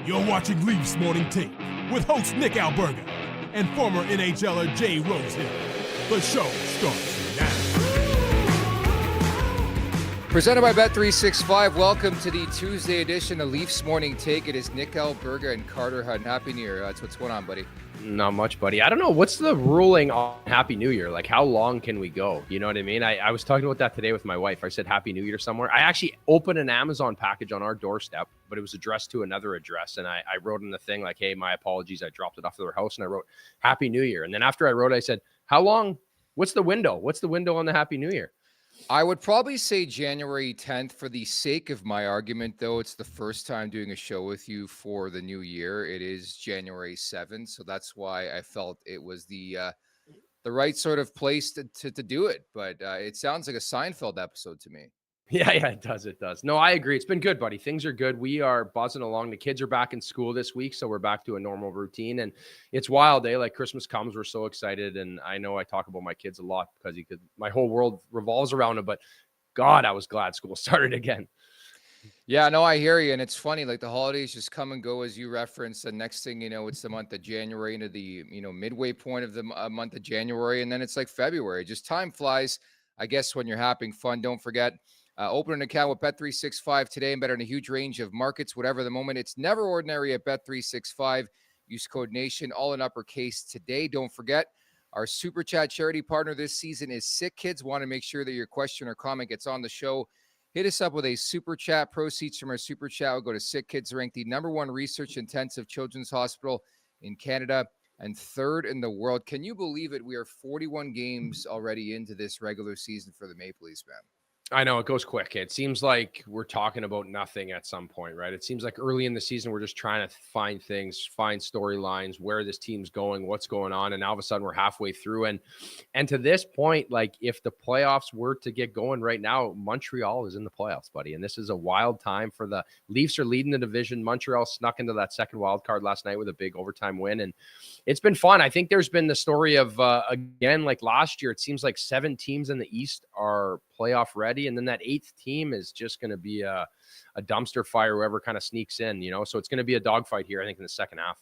You're watching Leafs Morning Take with host Nick Alberga and former NHLer Jay Rosehill. The show starts now. Presented by Bet365, welcome to the Tuesday edition of Leafs Morning Take. It is Nick Alberga and Carter Hutton. Happy New Year. That's what's going on, buddy. Not much, buddy. I don't know. What's the ruling on Happy New Year? Like, how long can we go? You know what I mean? I was talking about that today with my wife. I said Happy New Year somewhere. I actually opened an Amazon package on our doorstep, but it was addressed to another address. And I wrote in the thing like, hey, my apologies. I dropped it off to their house and I wrote Happy New Year. And then after I wrote it, I said, how long? What's the window? What's the window on the Happy New Year? I would probably say January 10th for the sake of my argument, though. It's the first time doing a show with you for the new year. It is January 7th. So that's why I felt it was the right sort of place to do it. But it sounds like a Seinfeld episode to me. Yeah, it does. It does. No, I agree. It's been good, buddy. Things are good. We are buzzing along. The kids are back in school this week, so we're back to a normal routine. And it's wild, eh? Like Christmas comes, we're so excited. And I know I talk about my kids a lot because my whole world revolves around them. But God, I was glad school started again. Yeah, no, I hear you. And it's funny, like the holidays just come and go as you referenced. The next thing you know, it's the month of January into the, midway point of the month of January. And then it's like February. Just time flies, I guess, when you're having fun. Don't forget, open an account with Bet365 today and bet on a huge range of markets, whatever the moment. It's never ordinary at Bet365. Use code NATION, all in uppercase today. Don't forget, our Super Chat charity partner this season is Sick Kids. Want to make sure that your question or comment gets on the show. Hit us up with a Super Chat. Proceeds from our Super Chat will go to Sick Kids, ranked the #1 research-intensive children's hospital in Canada and third in the world. Can you believe it? We are 41 games already into this regular season for the Maple Leafs, man. I know it goes quick. It seems like we're talking about nothing at some point, right? It seems like early in the season, we're just trying to find things, find storylines, where this team's going, what's going on. And all of a sudden we're halfway through. And to this point, like if the playoffs were to get going right now, Montreal is in the playoffs, buddy. And this is a wild time for the Leafs are leading the division. Montreal snuck into that second wild card last night with a big overtime win. And it's been fun. I think there's been the story of, again, like last year, it seems like 7 teams in the East are playoff ready. And then that 8th team is just going to be a dumpster fire, whoever kind of sneaks in, so it's going to be a dogfight here, I think, in the second half.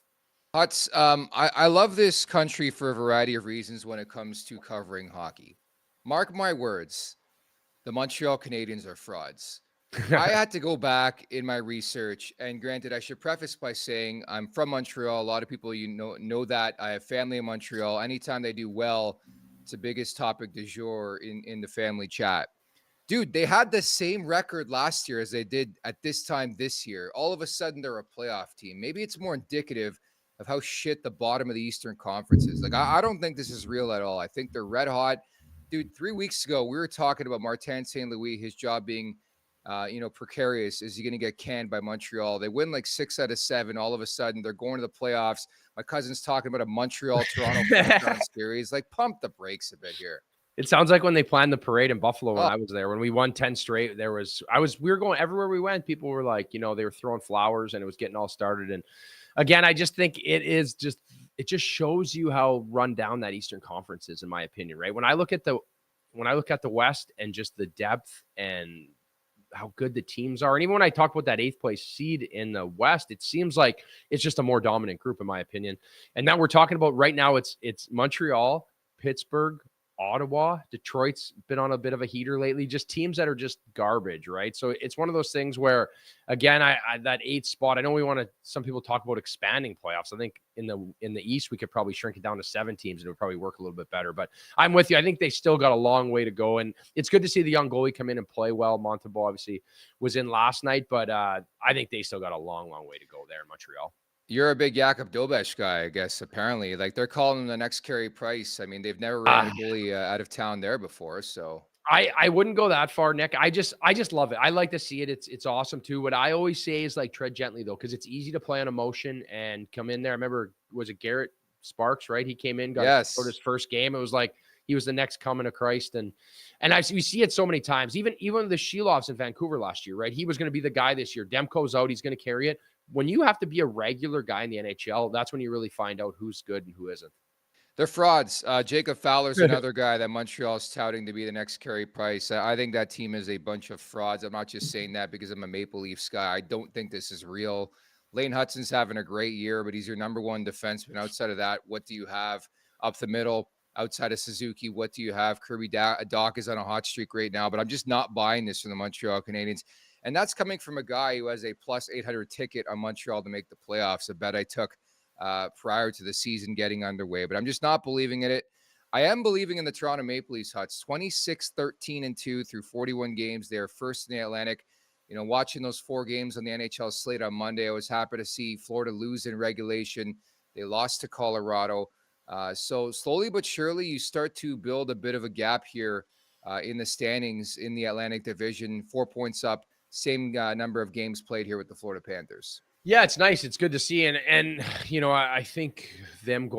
Huts, I love this country for a variety of reasons when it comes to covering hockey. Mark my words, the Montreal Canadiens are frauds. I had to go back in my research, and granted, I should preface by saying I'm from Montreal. A lot of people know that. I have family in Montreal. Anytime they do well, it's the biggest topic du jour in the family chat. Dude, they had the same record last year as they did at this time this year. All of a sudden, they're a playoff team. Maybe it's more indicative of how shit the bottom of the Eastern Conference is. Like, I don't think this is real at all. I think they're red hot. Dude, 3 weeks ago, we were talking about Martin St. Louis, his job being, precarious. Is he going to get canned by Montreal? They win like 6 out of 7. All of a sudden, they're going to the playoffs. My cousin's talking about a Montreal-Toronto series. Like, pump the brakes a bit here. It sounds like when they planned the parade in Buffalo when I was there, when we won 10 straight, we were going everywhere we went. People were like, they were throwing flowers and it was getting all started. And again, I just think it just shows you how run down that Eastern Conference is, in my opinion, right? When I look at the West and just the depth and how good the teams are. And even when I talk about that 8th place seed in the West, it seems like it's just a more dominant group, in my opinion. And now we're talking about right now, it's Montreal, Pittsburgh, Ottawa. Detroit's been on a bit of a heater lately, just teams that are just garbage, right? So it's one of those things where, again, I that 8th spot, I know some people talk about expanding playoffs. I think in the East, we could probably shrink it down to 7 teams and it would probably work a little bit better, but I'm with you. I think they still got a long way to go, and it's good to see the young goalie come in and play well. Montembeault obviously was in last night, but I think they still got a long, long way to go there in Montreal. You're a big Jakub Dobeš guy, I guess, apparently. Like, they're calling him the next Carey Price. I mean, they've never ran a goalie out of town there before, so. I wouldn't go that far, Nick. I just love it. I like to see it. It's awesome, too. What I always say is, like, tread gently, though, because it's easy to play on emotion and come in there. I remember, was it Garrett Sparks, right? He came in, got his first game. It was like he was the next coming of Christ. And we see it so many times. Even the Shelovs in Vancouver last year, right? He was going to be the guy this year. Demko's out. He's going to carry it. When you have to be a regular guy in the NHL, that's when you really find out who's good and who isn't. They're frauds. Jacob Fowler's another guy that Montreal's touting to be the next Carey Price. I think that team is a bunch of frauds. I'm not just saying that because I'm a Maple Leafs guy. I don't think this is real. Lane Hutson's having a great year, but he's your number one defenseman. Outside of that, what do you have up the middle? Outside of Suzuki, what do you have? Kirby Dach is on a hot streak right now, but I'm just not buying this from the Montreal Canadiens. And that's coming from a guy who has a plus 800 ticket on Montreal to make the playoffs, a bet I took prior to the season getting underway. But I'm just not believing in it. I am believing in the Toronto Maple Leafs, Huts. 26-13-2 through 41 games. They're first in the Atlantic. You know, watching those 4 games on the NHL slate on Monday, I was happy to see Florida lose in regulation. They lost to Colorado. So slowly but surely, you start to build a bit of a gap here in the standings in the Atlantic Division. 4 points up, same number of games played here with the Florida Panthers. Yeah, it's nice. It's good to see. And you know, I think them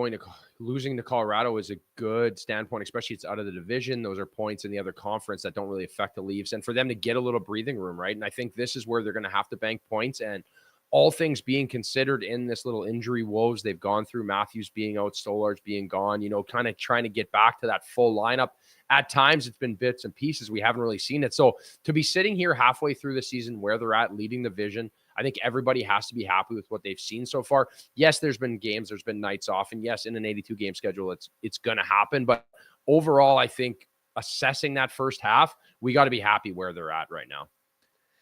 losing to Colorado is a good standpoint, especially it's out of the division. Those are points in the other conference that don't really affect the Leafs. And for them to get a little breathing room, right? And I think this is where they're going to have to bank points. And all things being considered in this little injury woes they've gone through, Matthews being out, Stolarz being gone, you know, kind of trying to get back to that full lineup. At times, it's been bits and pieces. We haven't really seen it. So to be sitting here halfway through the season where they're at, leading the division, I think everybody has to be happy with what they've seen so far. Yes, there's been games, there's been nights off, and yes, in an 82-game schedule, it's going to happen. But overall, I think assessing that first half, we got to be happy where they're at right now.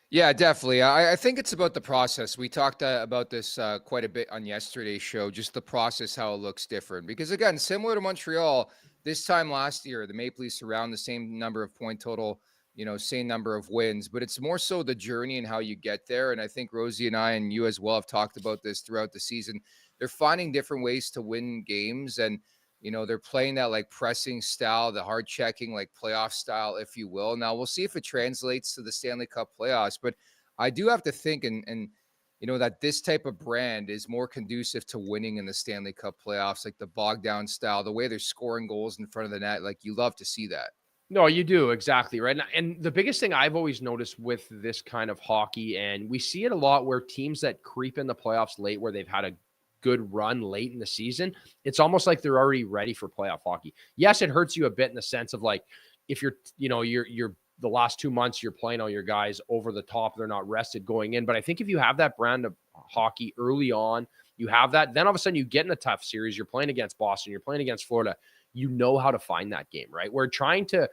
Yeah, definitely. I think it's about the process. We talked about this quite a bit on yesterday's show, just the process, how it looks different. Because, again, similar to Montreal, this time last year, the Maple Leafs around the same number of point total, you know, same number of wins. But it's more so the journey and how you get there. And I think Rosie and I and you as well have talked about this throughout the season. They're finding different ways to win games. And, you know, they're playing that like pressing style, the hard checking, like playoff style, if you will. Now we'll see if it translates to the Stanley Cup playoffs, but I do have to think and you know, that this type of brand is more conducive to winning in the Stanley Cup playoffs, like the bogged down style, the way they're scoring goals in front of the net. Like you love to see that. No, you do. Exactly. Right. And the biggest thing I've always noticed with this kind of hockey, and we see it a lot where teams that creep in the playoffs late, where they've had a good run late in the season, it's almost like they're already ready for playoff hockey. Yes, it hurts you a bit in the sense of like, if you're the last 2 months, you're playing all your guys over the top, they're not rested going in. But I think if you have that brand of hockey early on, you have that, then all of a sudden you get in a tough series, you're playing against Boston, you're playing against Florida, you know how to find that game, right? We're trying to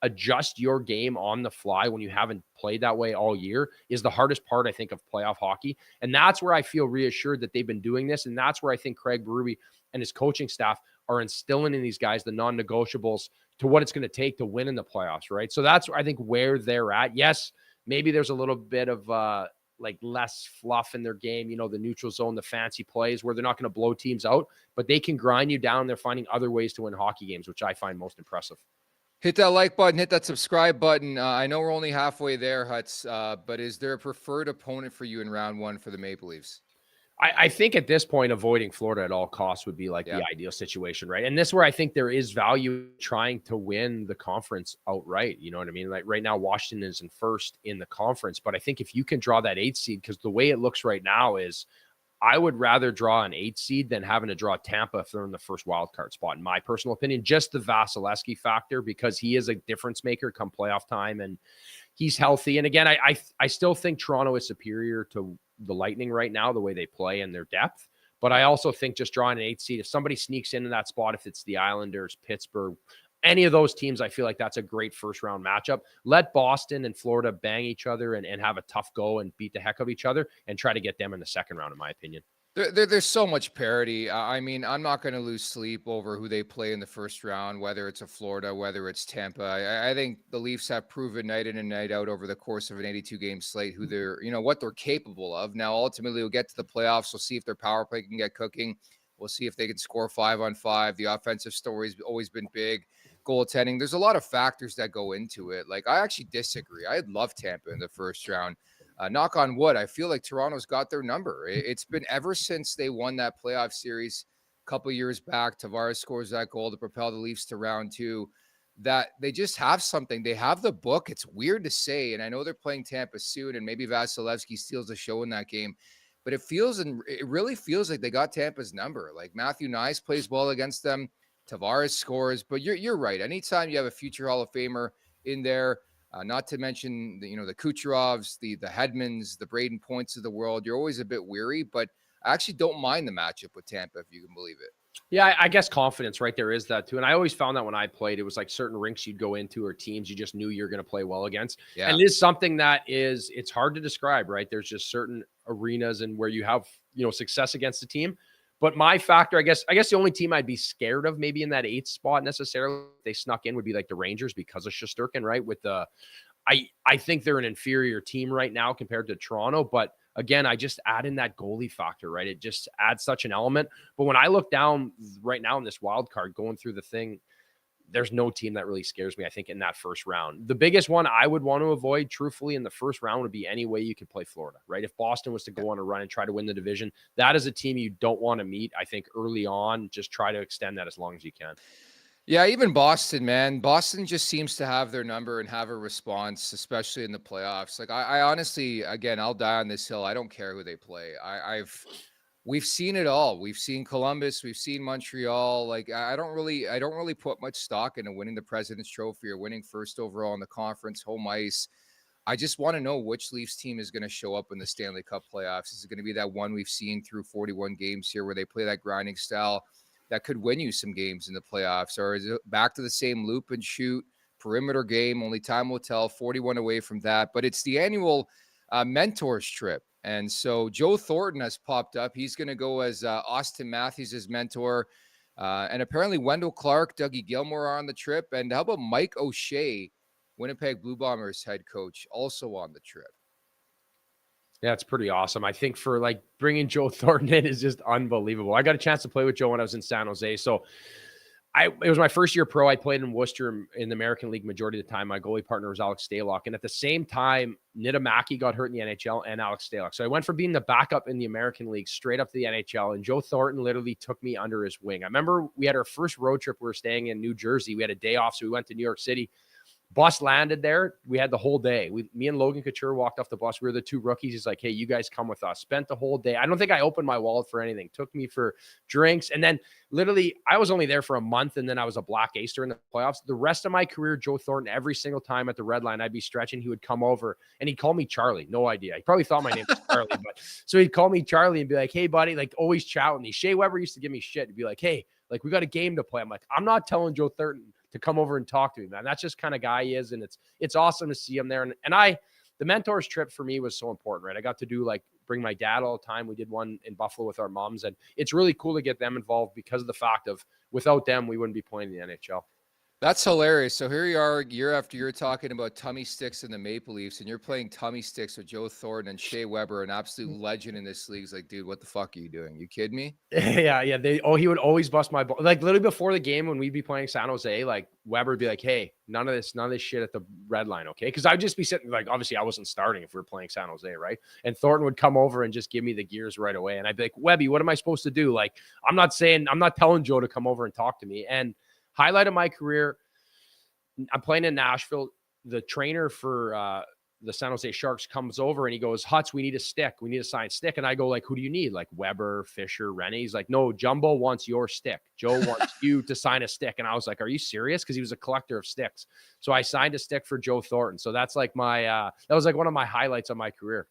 adjust your game on the fly when you haven't played that way all year is the hardest part, I think, of playoff hockey. And that's where I feel reassured that they've been doing this. And that's where I think Craig Berube and his coaching staff are instilling in these guys the non-negotiables to what it's going to take to win in the playoffs, right? So that's, I think, where they're at. Yes, maybe there's a little bit of like less fluff in their game, you know, the neutral zone, the fancy plays where they're not going to blow teams out, but they can grind you down. They're finding other ways to win hockey games, which I find most impressive. Hit that like button, hit that subscribe button. I know we're only halfway there, Huts, but is there a preferred opponent for you in round one for the Maple Leafs? I think at this point, avoiding Florida at all costs would be like the ideal situation, right? And this is where I think there is value trying to win the conference outright. You know what I mean? Like right now, Washington is in first in the conference, but I think if you can draw that 8 seed, because the way it looks right now is I would rather draw an 8 seed than having to draw Tampa if they're in the first wild card spot, in my personal opinion. Just the Vasilevsky factor, because he is a difference maker come playoff time and he's healthy. And again, I still think Toronto is superior to the Lightning right now, the way they play and their depth. But I also think just drawing an 8 seed, if somebody sneaks into that spot, if it's the Islanders, Pittsburgh, any of those teams, I feel like that's a great first round matchup. Let Boston and Florida bang each other and have a tough go and beat the heck out of each other and try to get them in the second round, in my opinion. There's so much parity. I mean, I'm not going to lose sleep over who they play in the first round, whether it's a Florida, whether it's Tampa. I think the Leafs have proven night in and night out over the course of an 82-game slate who they're, you know, what they're capable of. Now, ultimately, we'll get to the playoffs. We'll see if their power play can get cooking. We'll see if they can score 5-on-5. The offensive story's always been big. Goaltending. There's a lot of factors that go into it. Like, I actually disagree. I'd love Tampa in the first round. Knock on wood, I feel like Toronto's got their number. It's been ever since they won that playoff series a couple years back. Tavares scores that goal to propel the Leafs to round 2. That they just have something. They have the book. It's weird to say, and I know they're playing Tampa soon, and maybe Vasilevsky steals the show in that game. But it really feels like they got Tampa's number. Like Matthew Nyes plays well against them. Tavares scores. But you're right. Anytime you have a future Hall of Famer in there, Not to mention the Kucherovs, the Hedmans, the Braden Points of the world. You're always a bit weary, but I actually don't mind the matchup with Tampa, if you can believe it. Yeah, I guess confidence, right? There is that too. And I always found that when I played, it was like certain rinks you'd go into or teams you just knew you're going to play well against. Yeah. And it is something it's hard to describe, right? There's just certain arenas and where you have, success against the team. But my factor, I guess the only team I'd be scared of maybe in that 8th spot necessarily, if they snuck in, would be like the Rangers because of Shesterkin, right? I think they're an inferior team right now compared to Toronto, but again, I just add in that goalie factor, right? It just adds such an element. But when I look down right now in this wild card, going through the thing, there's no team that really scares me, I think, in that first round. The biggest one I would want to avoid, truthfully, in the first round would be any way you could play Florida, right? If Boston was to go on a run and try to win the division, that is a team you don't want to meet, I think, early on. Just try to extend that as long as you can. Yeah, even Boston, man. Boston just seems to have their number and have a response, especially in the playoffs. Like I honestly, again, I'll die on this hill. I don't care who they play. We've seen it all. We've seen Columbus, we've seen Montreal. Like I don't really put much stock into winning the President's Trophy or winning first overall in the conference, home ice. I just want to know which Leafs team is going to show up in the Stanley Cup playoffs. Is it going to be that one we've seen through 41 games here where they play that grinding style that could win you some games in the playoffs? Or is it back to the same loop and shoot perimeter game? Only time will tell. 41 away from that. But it's the annual mentors trip. And so Joe Thornton has popped up. He's going to go as Austin Matthews' mentor. And apparently Wendell Clark, Dougie Gilmour are on the trip. And how about Mike O'Shea, Winnipeg Blue Bombers head coach, also on the trip? Yeah, it's pretty awesome. I think for bringing Joe Thornton in is just unbelievable. I got a chance to play with Joe when I was in San Jose. So it was my first year pro. I played in Worcester in the American League majority of the time. My goalie partner was Alex Stalock. And at the same time, Nita Mackey got hurt in the NHL and Alex Stalock. So I went from being the backup in the American League straight up to the NHL. And Joe Thornton literally took me under his wing. I remember we had our first road trip. We were staying in New Jersey. We had a day off. So we went to New York City. Bus landed there. We had the whole day. Me and Logan Couture walked off the bus. We were the two rookies. He's like, hey, you guys come with us. Spent the whole day. I don't think I opened my wallet for anything. Took me for drinks. And then literally, I was only there for a month, and then I was a black ace during the playoffs. The rest of my career, Joe Thornton, every single time at the red line, I'd be stretching. He would come over, and he'd call me Charlie. No idea. He probably thought my name was Charlie. But so he'd call me Charlie and be like, hey, buddy, always chat with me. Shea Weber used to give me shit. He'd be like, hey, we got a game to play. I'm like, I'm not telling Joe Thornton to come over and talk to me, man. That's just kind of guy he is. And it's awesome to see him there. And the mentors trip for me was so important, right? I got to do bring my dad all the time. We did one in Buffalo with our moms, and it's really cool to get them involved because of the fact of without them, we wouldn't be playing in the NHL. That's hilarious. So here you are year after year talking about tummy sticks in the Maple Leafs, and you're playing tummy sticks with Joe Thornton and Shea Weber, an absolute legend in this league. It's like, dude, what the fuck are you doing? You kidding me? Yeah. He would always bust my ball. Literally before the game when we'd be playing San Jose, Weber would be like, hey, none of this shit at the red line, okay? Because I'd just be sitting, obviously I wasn't starting if we were playing San Jose, right? And Thornton would come over and just give me the gears right away. And I'd be like, Webby, what am I supposed to do? I'm not telling Joe to come over and talk to me. And highlight of my career, I'm playing in Nashville. The trainer for the San Jose Sharks comes over and he goes, Hutz, we need a stick. We need a signed stick. And I go, who do you need? Weber, Fisher, Rennie? He's like, no, Jumbo wants your stick. Joe wants you to sign a stick. And I was like, are you serious? Because he was a collector of sticks. So I signed a stick for Joe Thornton. So that's my that was one of my highlights of my career.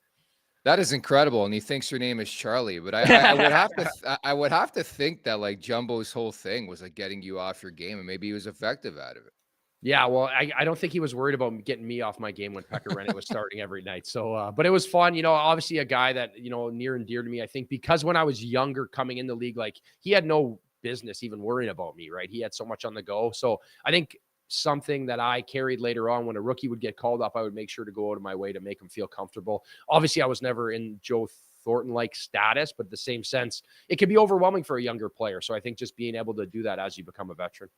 That is incredible, and he thinks your name is Charlie. But I would have to think that Jumbo's whole thing was getting you off your game, and maybe he was effective out of it. Yeah, well, I don't think he was worried about getting me off my game when Pekka Rinne was starting every night. So, but it was fun. Obviously a guy that, near and dear to me, I think, because when I was younger coming in the league, he had no business even worrying about me, right? He had so much on the go. So I think something that I carried later on when a rookie would get called up, I would make sure to go out of my way to make him feel comfortable. Obviously, I was never in Joe Thornton-like status, but the same sense, it can be overwhelming for a younger player. So I think just being able to do that as you become a veteran.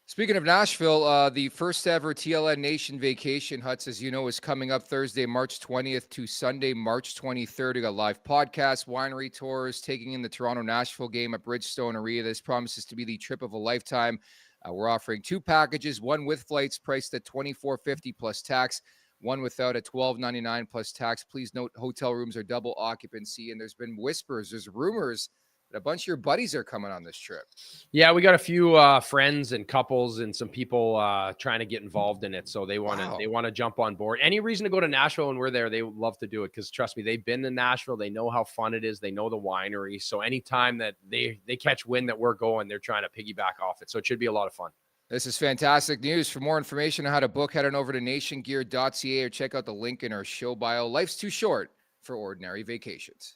Speaking of Nashville, the first ever TLN Nation vacation, Hutz, as you know, is coming up Thursday, March 20th to Sunday, March 23rd. We got live podcasts, winery tours, taking in the Toronto-Nashville game at Bridgestone Arena. This promises to be the trip of a lifetime. We're offering 2 packages, one with flights priced at $24.50 plus tax, one without at $12.99 plus tax. Please note hotel rooms are double occupancy, and there's been whispers, there's rumors A bunch of your buddies are coming on this trip. Yeah, we got a few friends and couples and some people trying to get involved in it. So they want to jump on board. Any reason to go to Nashville when we're there, they would love to do it because trust me, they've been to Nashville. They know how fun it is. They know the winery. So anytime that they catch wind that we're going, they're trying to piggyback off it. So it should be a lot of fun. This is fantastic news. For more information on how to book, head on over to nationgear.ca or check out the link in our show bio. Life's too short for ordinary vacations.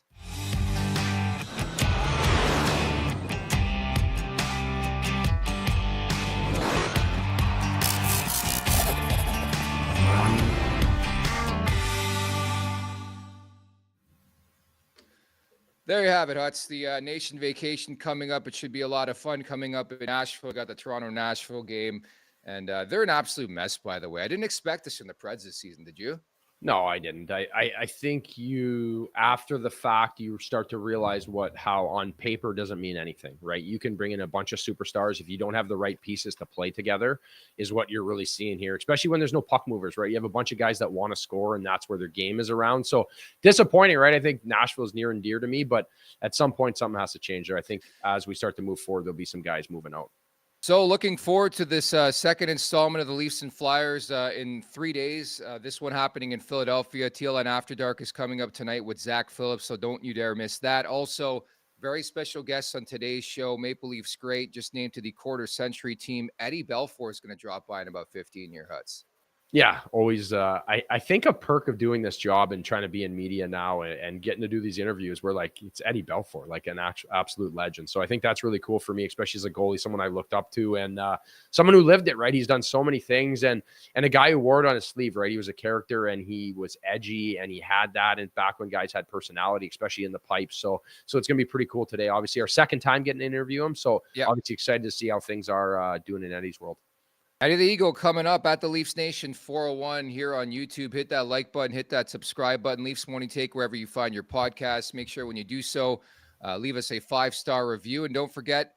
There you have it, Huts. The Nation vacation coming up. It should be a lot of fun coming up in Nashville. Got the Toronto-Nashville game, and they're an absolute mess, by the way. I didn't expect this from the Preds this season. Did you? No, I didn't. I think you, after the fact, you start to realize how on paper doesn't mean anything, right? You can bring in a bunch of superstars. If you don't have the right pieces to play together is what you're really seeing here, especially when there's no puck movers, right? You have a bunch of guys that want to score and that's where their game is around. So disappointing, right? I think Nashville is near and dear to me, but at some point something has to change there. I think as we start to move forward, there'll be some guys moving out. So looking forward to this second installment of the Leafs and Flyers in 3 days. This one happening in Philadelphia. TLN After Dark is coming up tonight with Zach Phillips, so don't you dare miss that. Also, very special guests on today's show. Maple Leafs great, just named to the quarter century team. Eddie Belfour is going to drop by in about 15 year Huts. Yeah, always. I think a perk of doing this job and trying to be in media now and getting to do these interviews where like it's Eddie Belfour, like an absolute legend. So I think that's really cool for me, especially as a goalie, someone I looked up to and someone who lived it, right? He's done so many things and a guy who wore it on his sleeve, right? He was a character and he was edgy and he had that. And back when guys had personality, especially in the pipes. So it's going to be pretty cool today. Obviously our second time getting to interview him. So obviously excited to see how things are doing in Eddie's world. Eddie the Eagle coming up at the Leafs Nation 401 here on YouTube. Hit that like button, hit that subscribe button. Leafs Morning Take wherever you find your podcast. Make sure when you do so, leave us a 5-star review. And don't forget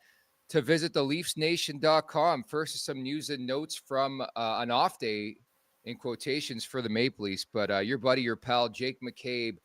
to visit the LeafsNation.com. First is some news and notes from an off day, in quotations, for the Maple Leafs. But your buddy, your pal, Jake McCabe,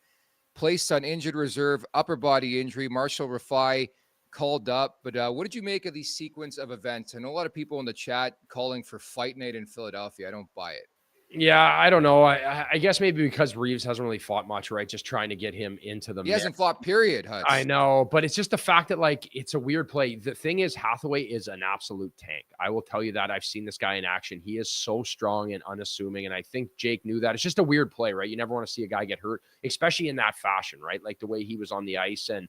placed on injured reserve, upper body injury. Marshall Rafai called up, but what did you make of the sequence of events? I know a lot of people in the chat calling for fight night in Philadelphia. I don't buy it. Yeah, I don't know. I guess maybe because Reeves hasn't really fought much, right? Just trying to get him into the mix. He hasn't fought, period, Hutz. I know, but it's just the fact that, like, it's a weird play. The thing is, Hathaway is an absolute tank. I will tell you that. I've seen this guy in action. He is so strong and unassuming, and I think Jake knew that. It's just a weird play, right? You never want to see a guy get hurt, especially in that fashion, right? Like the way he was on the ice, and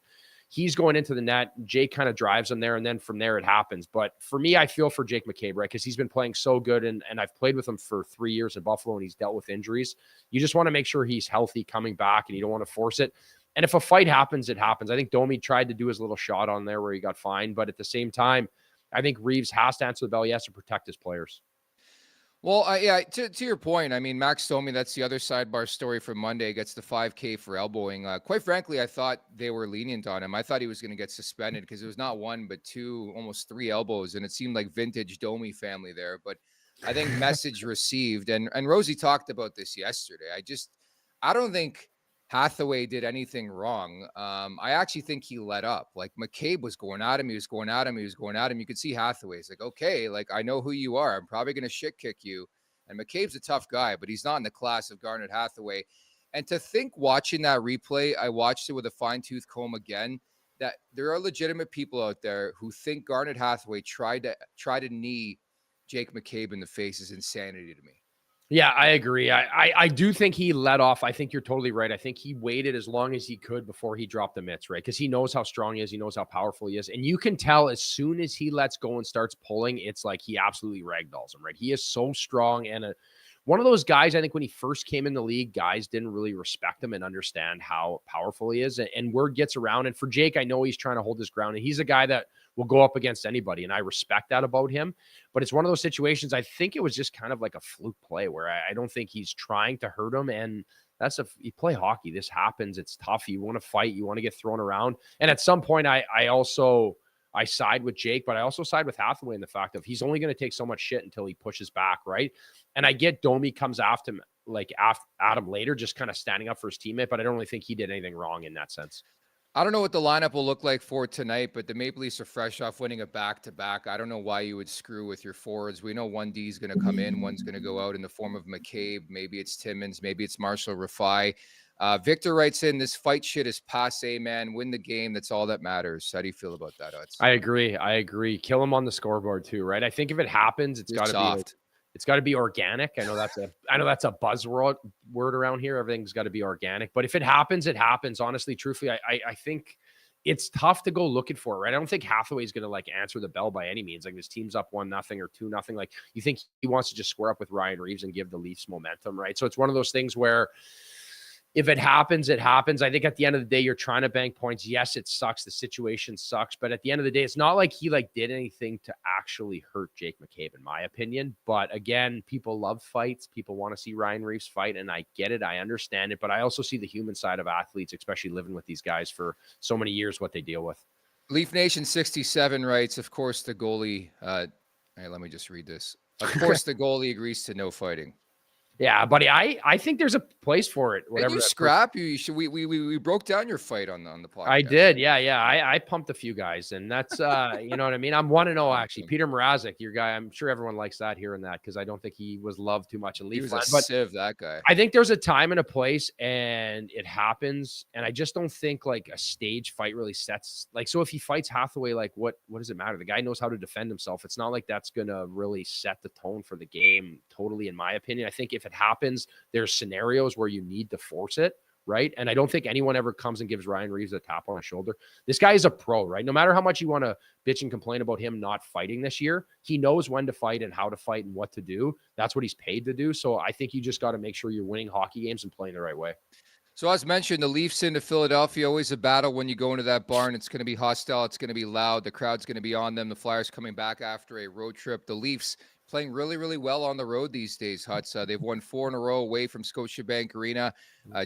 he's going into the net. Jake kind of drives him there, and then from there it happens. But for me, I feel for Jake McCabe, right? Because he's been playing so good, and I've played with him for 3 years in Buffalo, and he's dealt with injuries. You just want to make sure he's healthy coming back, and you don't want to force it. And if a fight happens, it happens. I think Domi tried to do his little shot on there where he got fined. But at the same time, I think Reeves has to answer the bell. He has to protect his players. Well, yeah, to your point, I mean, Max Domi, that's the other sidebar story from Monday, gets the $5,000 for elbowing. Quite frankly, I thought they were lenient on him. I thought he was going to get suspended because it was not one, but two, almost three elbows, and it seemed like vintage Domi family there. But I think message received, and Rosie talked about this yesterday. I don't think Hathaway did anything wrong. I actually think he let up. Like McCabe was going at him. He was going at him. You could see Hathaway's like, okay, like I know who you are. I'm probably going to shit kick you. And McCabe's a tough guy, but he's not in the class of Garnet Hathaway. And to think watching that replay, I watched it with a fine tooth comb again, that there are legitimate people out there who think Garnet Hathaway tried to knee Jake McCabe in the face is insanity to me. Yeah, I agree. I do think he let off. I think you're totally right. I think he waited as long as he could before he dropped the mitts, right? Because he knows how strong he is. He knows how powerful he is. And you can tell as soon as he lets go and starts pulling, it's like he absolutely ragdolls him, right? He is so strong and one of those guys, I think when he first came in the league, guys didn't really respect him and understand how powerful he is. And word gets around. And for Jake, I know he's trying to hold his ground. And he's a guy that will go up against anybody. And I respect that about him. But it's one of those situations, I think it was just kind of like a fluke play where I don't think he's trying to hurt him. And you play hockey. This happens. It's tough. You want to fight. You want to get thrown around. And at some point, I side with Jake, but I also side with Hathaway in the fact of he's only going to take so much shit until he pushes back, right? And I get Domi comes after him, at him later, just kind of standing up for his teammate, but I don't really think he did anything wrong in that sense. I don't know what the lineup will look like for tonight, but the Maple Leafs are fresh off winning a back-to-back. I don't know why you would screw with your forwards. We know one D is going to come in, one's going to go out in the form of McCabe. Maybe it's Timmins, maybe it's Marshall Rafai. Victor writes in, this fight shit is passe, man. Win the game. That's all that matters. How do you feel about that, Utz? I agree. Kill him on the scoreboard too, right? I think if it happens, it's got to be it's got to be organic. I know that's a buzzword around here. Everything's got to be organic. But if it happens, it happens. Honestly, truthfully, I think it's tough to go looking for it, right? I don't think Hathaway's going to like answer the bell by any means. Like this team's up 1-0 or 2-0. Like you think he wants to just square up with Ryan Reeves and give the Leafs momentum, right? So it's one of those things where if it happens, it happens. I think at the end of the day, you're trying to bank points. Yes, it sucks. The situation sucks. But at the end of the day, it's not like he like did anything to actually hurt Jake McCabe, in my opinion. But again, people love fights. People want to see Ryan Reeves fight. And I get it. I understand it. But I also see the human side of athletes, especially living with these guys for so many years, what they deal with. Leaf Nation 67 writes, of course, the goalie. Hey, let me just read this. Of course, the goalie agrees to no fighting. Yeah, buddy, I think there's a place for it. Whatever. Did you scrap? You should. We broke down your fight on the podcast. I did. Yeah. I pumped a few guys, and that's you know what I mean. I'm 1-0 actually. Peter Mrazek, your guy. I'm sure everyone likes that hearing that because I don't think he was loved too much in Leafland. He was a sieve, that guy. I think there's a time and a place, and it happens. And I just don't think like a stage fight really sets like. So if he fights Hathaway, like what does it matter? The guy knows how to defend himself. It's not like that's gonna really set the tone for the game. Totally, in my opinion. I think if it happens, there's scenarios where you need to force it, right? And I don't think anyone ever comes and gives Ryan Reeves a tap on the shoulder. This guy is a pro, right? No matter how much you want to bitch and complain about him not fighting this year, he knows when to fight and how to fight and what to do. That's what he's paid to do. So I think you just got to make sure you're winning hockey games and playing the right way. So as mentioned, the Leafs into Philadelphia, always a battle when you go into that barn. It's going to be hostile. It's going to be loud. The crowd's going to be on them. The Flyers coming back after a road trip. The Leafs playing really, really well on the road these days, Huts. They've won 4 in a row away from Scotiabank Arena.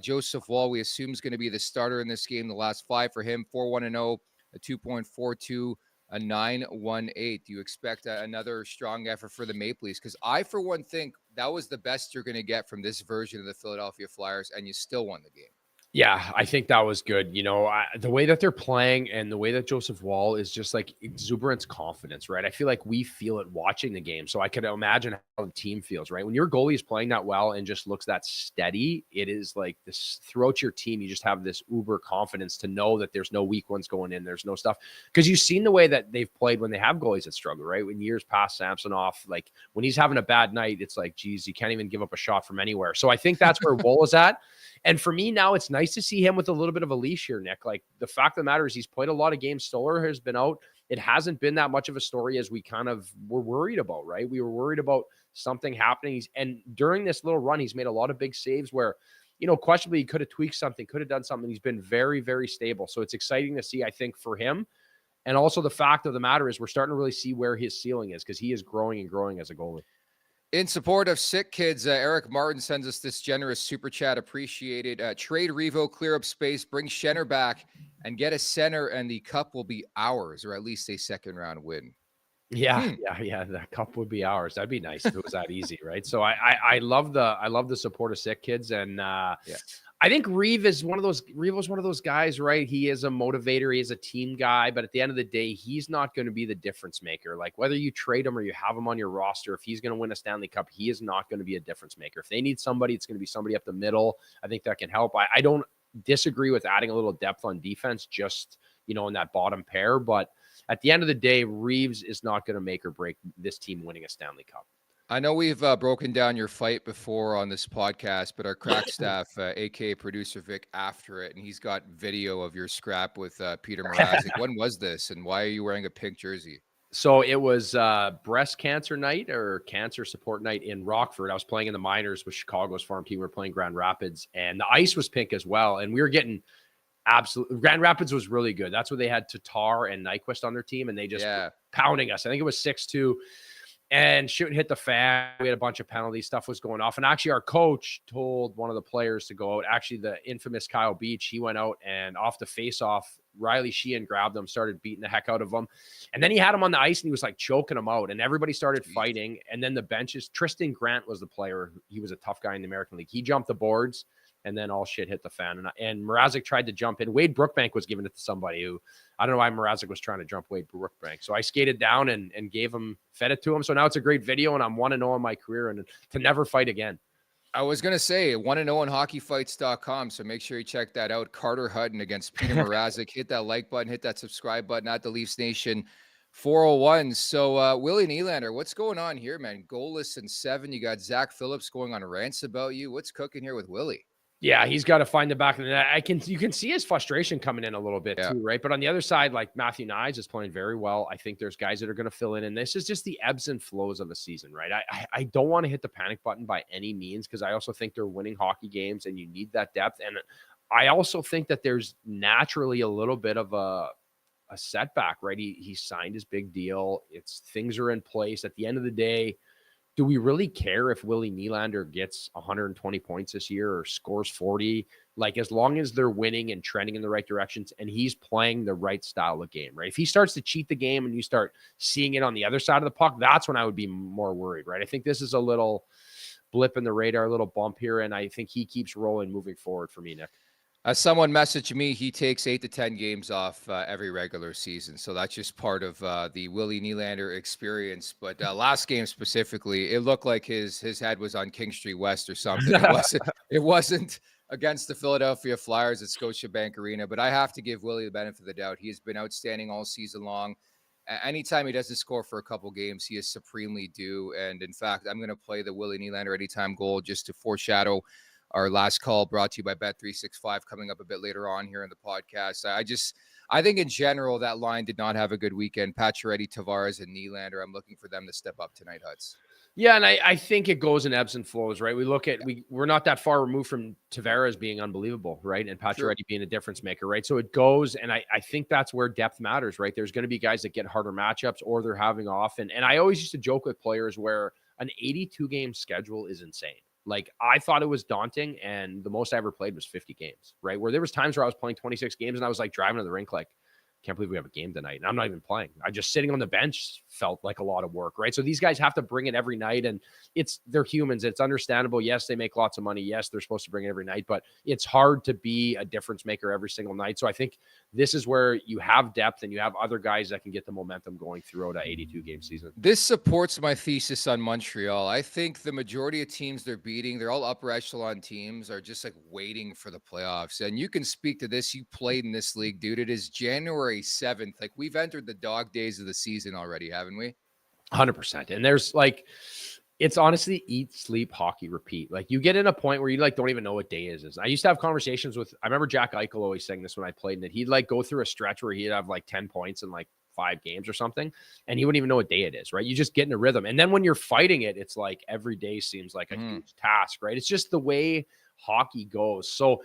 Joseph Woll, we assume, is going to be the starter in this game. The last 5 for him, 4-1-0, a 2.42, a 9.18. Do you expect another strong effort for the Maple Leafs? Because I, for one, think that was the best you're going to get from this version of the Philadelphia Flyers, and you still won the game. Yeah, I think that was good. You know, the way that they're playing and the way that Joseph Woll is just like exuberance confidence, right? I feel like we feel it watching the game. So I could imagine how the team feels, right? When your goalie is playing that well and just looks that steady, it is like this throughout your team. You just have this uber confidence to know that there's no weak ones going in. There's no stuff because you've seen the way that they've played when they have goalies that struggle, right? When years past Samsonov, like when he's having a bad night, it's like, geez, you can't even give up a shot from anywhere. So I think that's where Woll is at. And for me now, it's nice to see him with a little bit of a leash here, Nick. Like the fact of the matter is he's played a lot of games. Stoller has been out. It hasn't been that much of a story as we kind of were worried about, right? We were worried about something happening. And during this little run, he's made a lot of big saves where, you know, questionably he could have tweaked something, could have done something. He's been very, very stable. So it's exciting to see, I think, for him. And also the fact of the matter is we're starting to really see where his ceiling is because he is growing and growing as a goalie. In support of Sick Kids, Eric Martin sends us this generous super chat. Appreciated. Trade Revo, clear up space, bring Schenner back, and get a center, and the cup will be ours, or at least a second-round win. Yeah. The cup would be ours. That'd be nice if it was that easy, right? So I love the support of Sick Kids, and I think Reeves is one of those guys, right? He is a motivator. He is a team guy, but at the end of the day, he's not going to be the difference maker. Like whether you trade him or you have him on your roster, if he's going to win a Stanley Cup, he is not going to be a difference maker. If they need somebody, it's going to be somebody up the middle. I think that can help. I don't disagree with adding a little depth on defense, just, you know, in that bottom pair. But at the end of the day, Reeves is not going to make or break this team winning a Stanley Cup. I know we've broken down your fight before on this podcast, but our crack staff, aka producer Vic, after it, and he's got video of your scrap with Peter Mrazek. When was this, and why are you wearing a pink jersey? So it was breast cancer night or cancer support night in Rockford. I was playing in the minors with Chicago's farm team. We were playing Grand Rapids, and the ice was pink as well. And we were getting Grand Rapids was really good. That's where they had Tatar and Nyquist on their team, and they just were pounding us. I think it was 6-2. And shit hit the fan. We had a bunch of penalties. Stuff was going off. And actually, our coach told one of the players to go out. Actually, the infamous Kyle Beach, he went out and off the face-off, Riley Sheehan grabbed him, started beating the heck out of him. And then he had him on the ice, and he was like choking him out. And everybody started fighting. And then the benches, Tristan Grant was the player. He was a tough guy in the American League. He jumped the boards and then all shit hit the fan. And Mrazek tried to jump in. Wade Brookbank was giving it to somebody who, I don't know why Mrazek was trying to jump Wade Brookbank. So I skated down and fed it to him. So now it's a great video, and I'm 1-0 in my career, and to never fight again. I was going to say 1-0 on hockeyfights.com. So make sure you check that out. Carter Hutton against Peter Mrazek. Hit that like button, hit that subscribe button at the Leafs Nation 401. So Willie Nylander, what's going on here, man? Goalless in 7. You got Zach Phillips going on rants about you. What's cooking here with Willie? Yeah, he's got to find the back of the net. You can see his frustration coming in a little bit too, right? But on the other side, like Matthew Nyes is playing very well. I think there's guys that are going to fill in, and this is just the ebbs and flows of a season, right? I don't want to hit the panic button by any means, because I also think they're winning hockey games, and you need that depth. And I also think that there's naturally a little bit of a setback, right? He signed his big deal. Things are in place. At the end of the day, do we really care if Willie Nylander gets 120 points this year or scores 40? Like, as long as they're winning and trending in the right directions and he's playing the right style of game, right? If he starts to cheat the game and you start seeing it on the other side of the puck, that's when I would be more worried, right? I think this is a little blip in the radar, a little bump here, and I think he keeps rolling moving forward for me, Nick. Someone messaged me, he takes 8 to 10 games off every regular season. So that's just part of the Willie Nylander experience. But last game specifically, it looked like his head was on King Street West or something. It wasn't against the Philadelphia Flyers at Scotiabank Arena. But I have to give Willie the benefit of the doubt. He has been outstanding all season long. Anytime he doesn't score for a couple games, he is supremely due. And in fact, I'm going to play the Willie Nylander anytime goal just to foreshadow our last call, brought to you by Bet365, coming up a bit later on here in the podcast. I think in general, that line did not have a good weekend. Pacioretty, Tavares, and Nylander, I'm looking for them to step up tonight, Huts. Yeah, and I think it goes in ebbs and flows, right? We're not that far removed from Tavares being unbelievable, right? And Pacioretty being a difference maker, right? So it goes, and I think that's where depth matters, right? There's going to be guys that get harder matchups or they're having off. And I always used to joke with players where an 82-game schedule is insane. Like, I thought it was daunting, and the most I ever played was 50 games, right? Where there was times where I was playing 26 games, and I was like driving to the rink like, can't believe we have a game tonight. And I'm not even playing. I just sitting on the bench felt like a lot of work, right? So these guys have to bring it every night, and they're humans. It's understandable. Yes, they make lots of money. Yes, they're supposed to bring it every night, but it's hard to be a difference maker every single night. So I think this is where you have depth and you have other guys that can get the momentum going throughout an 82-game season. This supports my thesis on Montreal. I think the majority of teams they're beating, they're all upper echelon teams, are just like waiting for the playoffs. And you can speak to this. You played in this league, dude. It is January 7th. Like, we've entered the dog days of the season already, haven't we? 100%. And there's like, it's honestly eat, sleep, hockey, repeat. Like, you get in a point where you like don't even know what day is. I used to have conversations with, I remember Jack Eichel always saying this when I played, and that he'd like go through a stretch where he'd have like 10 points in like 5 games or something, and he wouldn't even know what day it is, right? You just get in a rhythm. And then when you're fighting it, it's like every day seems like a huge task, right? It's just the way hockey goes. So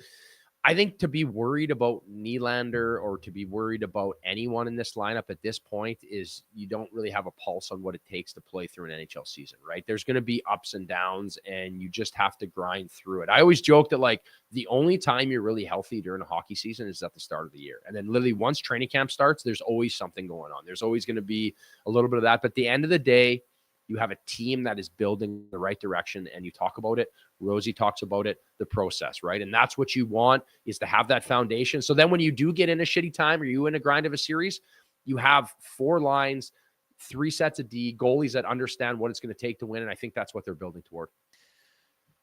I think to be worried about Nylander or to be worried about anyone in this lineup at this point is you don't really have a pulse on what it takes to play through an NHL season, right? There's going to be ups and downs, and you just have to grind through it. I always joke that like the only time you're really healthy during a hockey season is at the start of the year. And then literally once training camp starts, there's always something going on. There's always going to be a little bit of that. But at the end of the day, you have a team that is building the right direction, and you talk about it. Rosie talks about it, the process, right? And that's what you want, is to have that foundation. So then when you do get in a shitty time or you in a grind of a series, you have 4 lines, 3 sets of D, goalies that understand what it's going to take to win. And I think that's what they're building toward.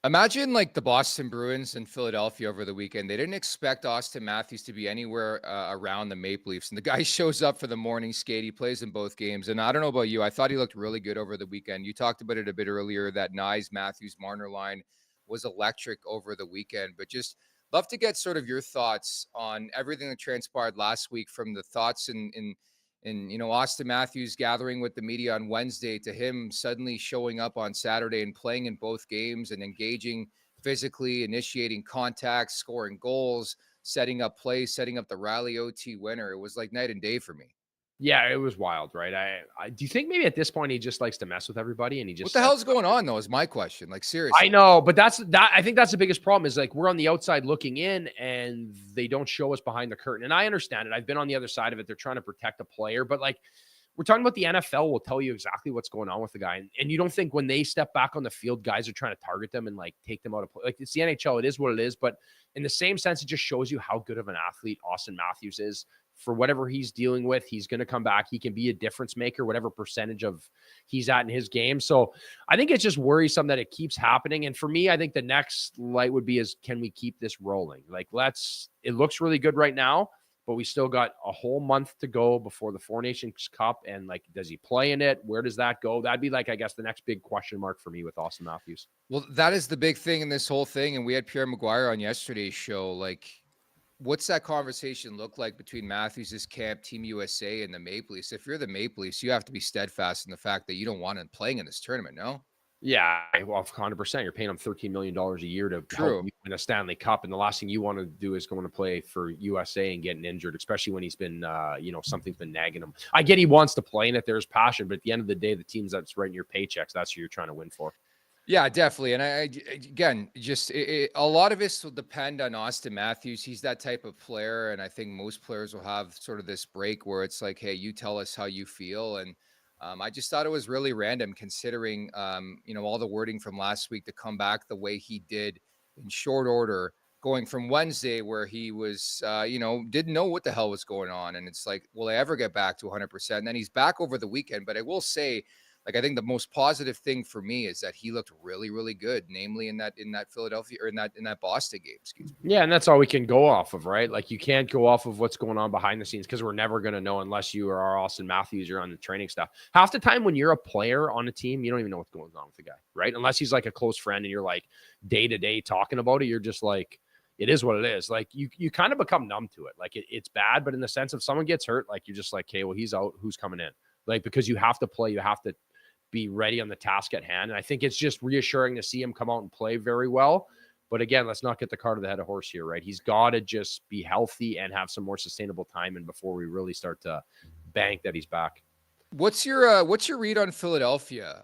Imagine like the Boston Bruins in Philadelphia over the weekend. They didn't expect Austin Matthews to be anywhere around the Maple Leafs. And the guy shows up for the morning skate. He plays in both games. And I don't know about you, I thought he looked really good over the weekend. You talked about it a bit earlier, that Nyes, Matthews, Marner line was electric over the weekend. But just love to get sort of your thoughts on everything that transpired last week, from the thoughts in Austin Matthews gathering with the media on Wednesday to him suddenly showing up on Saturday and playing in both games and engaging physically, initiating contacts, scoring goals, setting up plays, setting up the rally OT winner. It was like night and day for me. Yeah, it was wild, right? I do you think maybe at this point he just likes to mess with everybody, and he just, what the hell's going on though, is my question. Like, seriously. I know, but I think that's the biggest problem, is like we're on the outside looking in and they don't show us behind the curtain. And I understand it. I've been on the other side of it. They're trying to protect a player, but like we're talking about the NFL will tell you exactly what's going on with the guy. And you don't think when they step back on the field, guys are trying to target them and like take them out of play. Like it's the NHL. It is what it is. But in the same sense, it just shows you how good of an athlete Austin Matthews is. For whatever he's dealing with, he's going to come back. He can be a difference maker, whatever percentage of he's at in his game. So I think it's just worrisome that it keeps happening. And for me, I think the next light would be can we keep this rolling? Like it looks really good right now, but we still got a whole month to go before the Four Nations Cup. And like, does he play in it? Where does that go? That'd be like, I guess, the next big question mark for me with Austin Matthews. Well, that is the big thing in this whole thing. And we had Pierre Maguire on yesterday's show. Like, what's that conversation look like between Matthews' camp, Team USA, and the Maple Leafs? If you're the Maple Leafs, you have to be steadfast in the fact that you don't want him playing in this tournament, no? Yeah, well, 100%. You're paying him $13 million a year to help you win a Stanley Cup. And the last thing you want to do is going to play for USA and getting injured, especially when he's been, something's been nagging him. I get he wants to play in it. There's passion. But at the end of the day, the teams that's writing your paychecks, that's who you're trying to win for. Yeah, definitely. And again, just a lot of this will depend on Austin Matthews. He's that type of player. And I think most players will have sort of this break where it's like, hey, you tell us how you feel. And I just thought it was really random considering, all the wording from last week to come back the way he did in short order, going from Wednesday where he was, didn't know what the hell was going on. And it's like, will I ever get back to 100%? And then he's back over the weekend. But I will say, like, I think the most positive thing for me is that he looked really, really good, namely in that Philadelphia or in that Boston game, excuse me. Yeah, and that's all we can go off of, right? Like, you can't go off of what's going on behind the scenes because we're never going to know unless you are Austin Matthews, you're on the training staff. Half the time when you're a player on a team, you don't even know what's going on with the guy, right? Unless he's like a close friend and you're like day to day talking about it, you're just like, it is what it is. Like you kind of become numb to it. Like it's bad, but in the sense of someone gets hurt, like you're just like, okay, well, he's out, who's coming in? Like, because you have to play, you have to be ready on the task at hand. And I think it's just reassuring to see him come out and play very well. But again, let's not get the cart of the head of horse here, right? He's got to just be healthy and have some more sustainable time and before we really start to bank that he's back. What's your read on Philadelphia?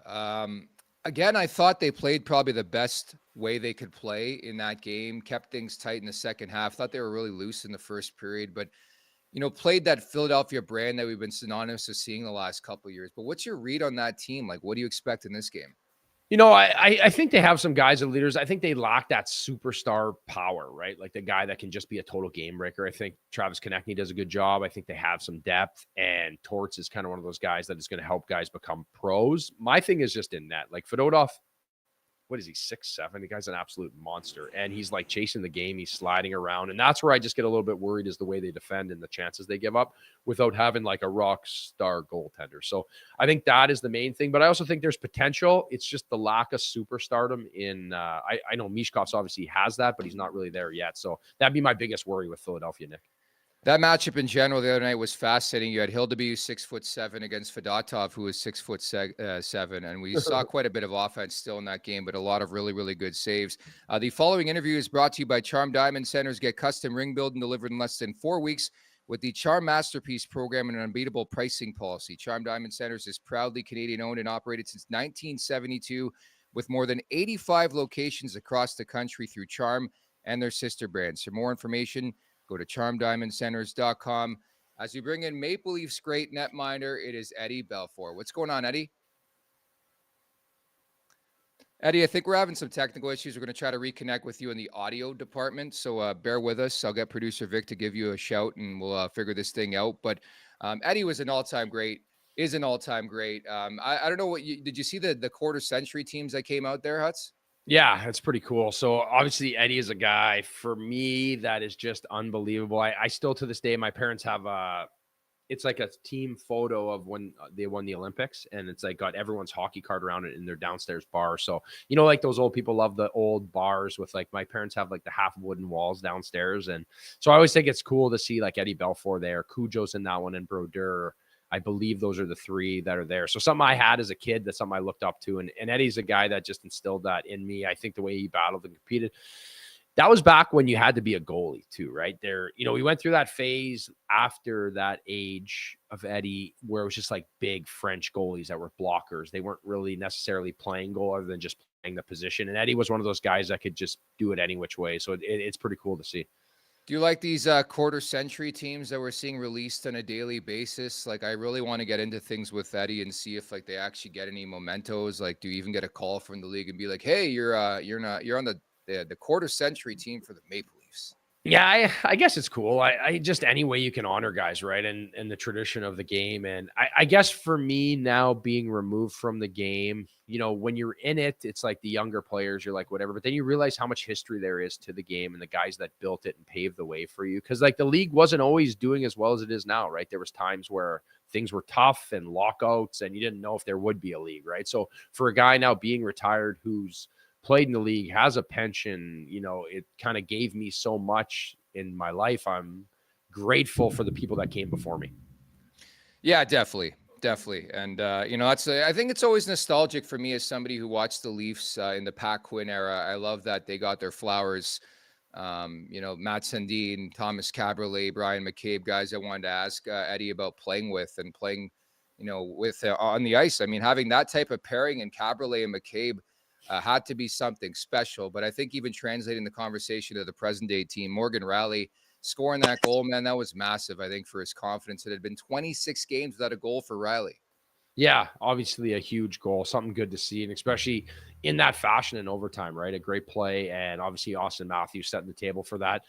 Again, I thought they played probably the best way they could play in that game, kept things tight in the second half. Thought they were really loose in the first period, but played that Philadelphia brand that we've been synonymous with seeing the last couple of years. But what's your read on that team? Like, what do you expect in this game? I think they have some guys and leaders. I think they lack that superstar power, right? Like the guy that can just be a total game breaker. I think Travis Konechny does a good job. I think they have some depth, and Torts is kind of one of those guys that is going to help guys become pros. My thing is just in net. Like Fedotov, what is he, 6'7"? The guy's an absolute monster. And he's like chasing the game. He's sliding around. And that's where I just get a little bit worried is the way they defend and the chances they give up without having like a rock star goaltender. So I think that is the main thing. But I also think there's potential. It's just the lack of superstardom in I know Mishkov's obviously has that, but he's not really there yet. So that'd be my biggest worry with Philadelphia, Nick. That matchup in general the other night was fascinating. You had Hildeby 6'7" against Fedotov, who was 6'7", and we saw quite a bit of offense still in that game, but a lot of really, really good saves. The following interview is brought to you by Charm Diamond Centers. Get custom ring build and delivered in less than 4 weeks with the Charm Masterpiece program and an unbeatable pricing policy. Charm Diamond Centers is proudly Canadian-owned and operated since 1972, with more than 85 locations across the country through Charm and their sister brands. For more information, go to charmdiamondcenters.com. As we bring in Maple Leafs great netminder, it is Eddie Belfour. What's going on, Eddie? Eddie, I think we're having some technical issues. We're going to try to reconnect with you in the audio department, so bear with us. I'll get producer Vic to give you a shout, and we'll figure this thing out. But Eddie was an all-time great, is an all-time great. I don't know did you see the quarter century teams that came out there, Huts? Yeah, it's pretty cool. So obviously Eddie is a guy for me that is just unbelievable. I still to this day, my parents have it's like a team photo of when they won the Olympics, and it's like got everyone's hockey card around it in their downstairs bar. So, like those old people love the old bars with like my parents have like the half wooden walls downstairs. And so I always think it's cool to see like Eddie Belfour there, Cujo's in that one, and Brodeur. I believe those are the three that are there. So something I had as a kid, that's something I looked up to. And Eddie's a guy that just instilled that in me. I think the way he battled and competed, that was back when you had to be a goalie too, right? There, we went through that phase after that age of Eddie where it was just like big French goalies that were blockers. They weren't really necessarily playing goal other than just playing the position. And Eddie was one of those guys that could just do it any which way. So it's pretty cool to see. Do you like these quarter century teams that we're seeing released on a daily basis? Like, I really want to get into things with Eddie and see if like they actually get any mementos. Like, do you even get a call from the league and be like, "Hey, you're on the quarter century team for the Maple Leafs." Yeah, I guess it's cool. I just any way you can honor guys, right? And the tradition of the game. And I guess for me now being removed from the game, when you're in it, it's like the younger players, you're like, whatever. But then you realize how much history there is to the game and the guys that built it and paved the way for you. Cause like the league wasn't always doing as well as it is now, right? There was times where things were tough and lockouts and you didn't know if there would be a league, right? So for a guy now being retired who's played in the league, has a pension, it kind of gave me so much in my life. I'm grateful for the people that came before me. Yeah, definitely. Definitely. And, I think it's always nostalgic for me as somebody who watched the Leafs in the Pat Quinn era. I love that they got their flowers. Matt Sundin, Thomas Caberlet, Brian McCabe, guys I wanted to ask Eddie about playing with and playing, with on the ice. I mean, having that type of pairing in Caberlet and McCabe had to be something special. But I think even translating the conversation to the present day team, Morgan Rielly scoring that goal, man, that was massive, I think, for his confidence. It had been 26 games without a goal for Rielly. Yeah, obviously a huge goal, something good to see, and especially in that fashion in overtime, right? A great play, and obviously Austin Matthews setting the table for that.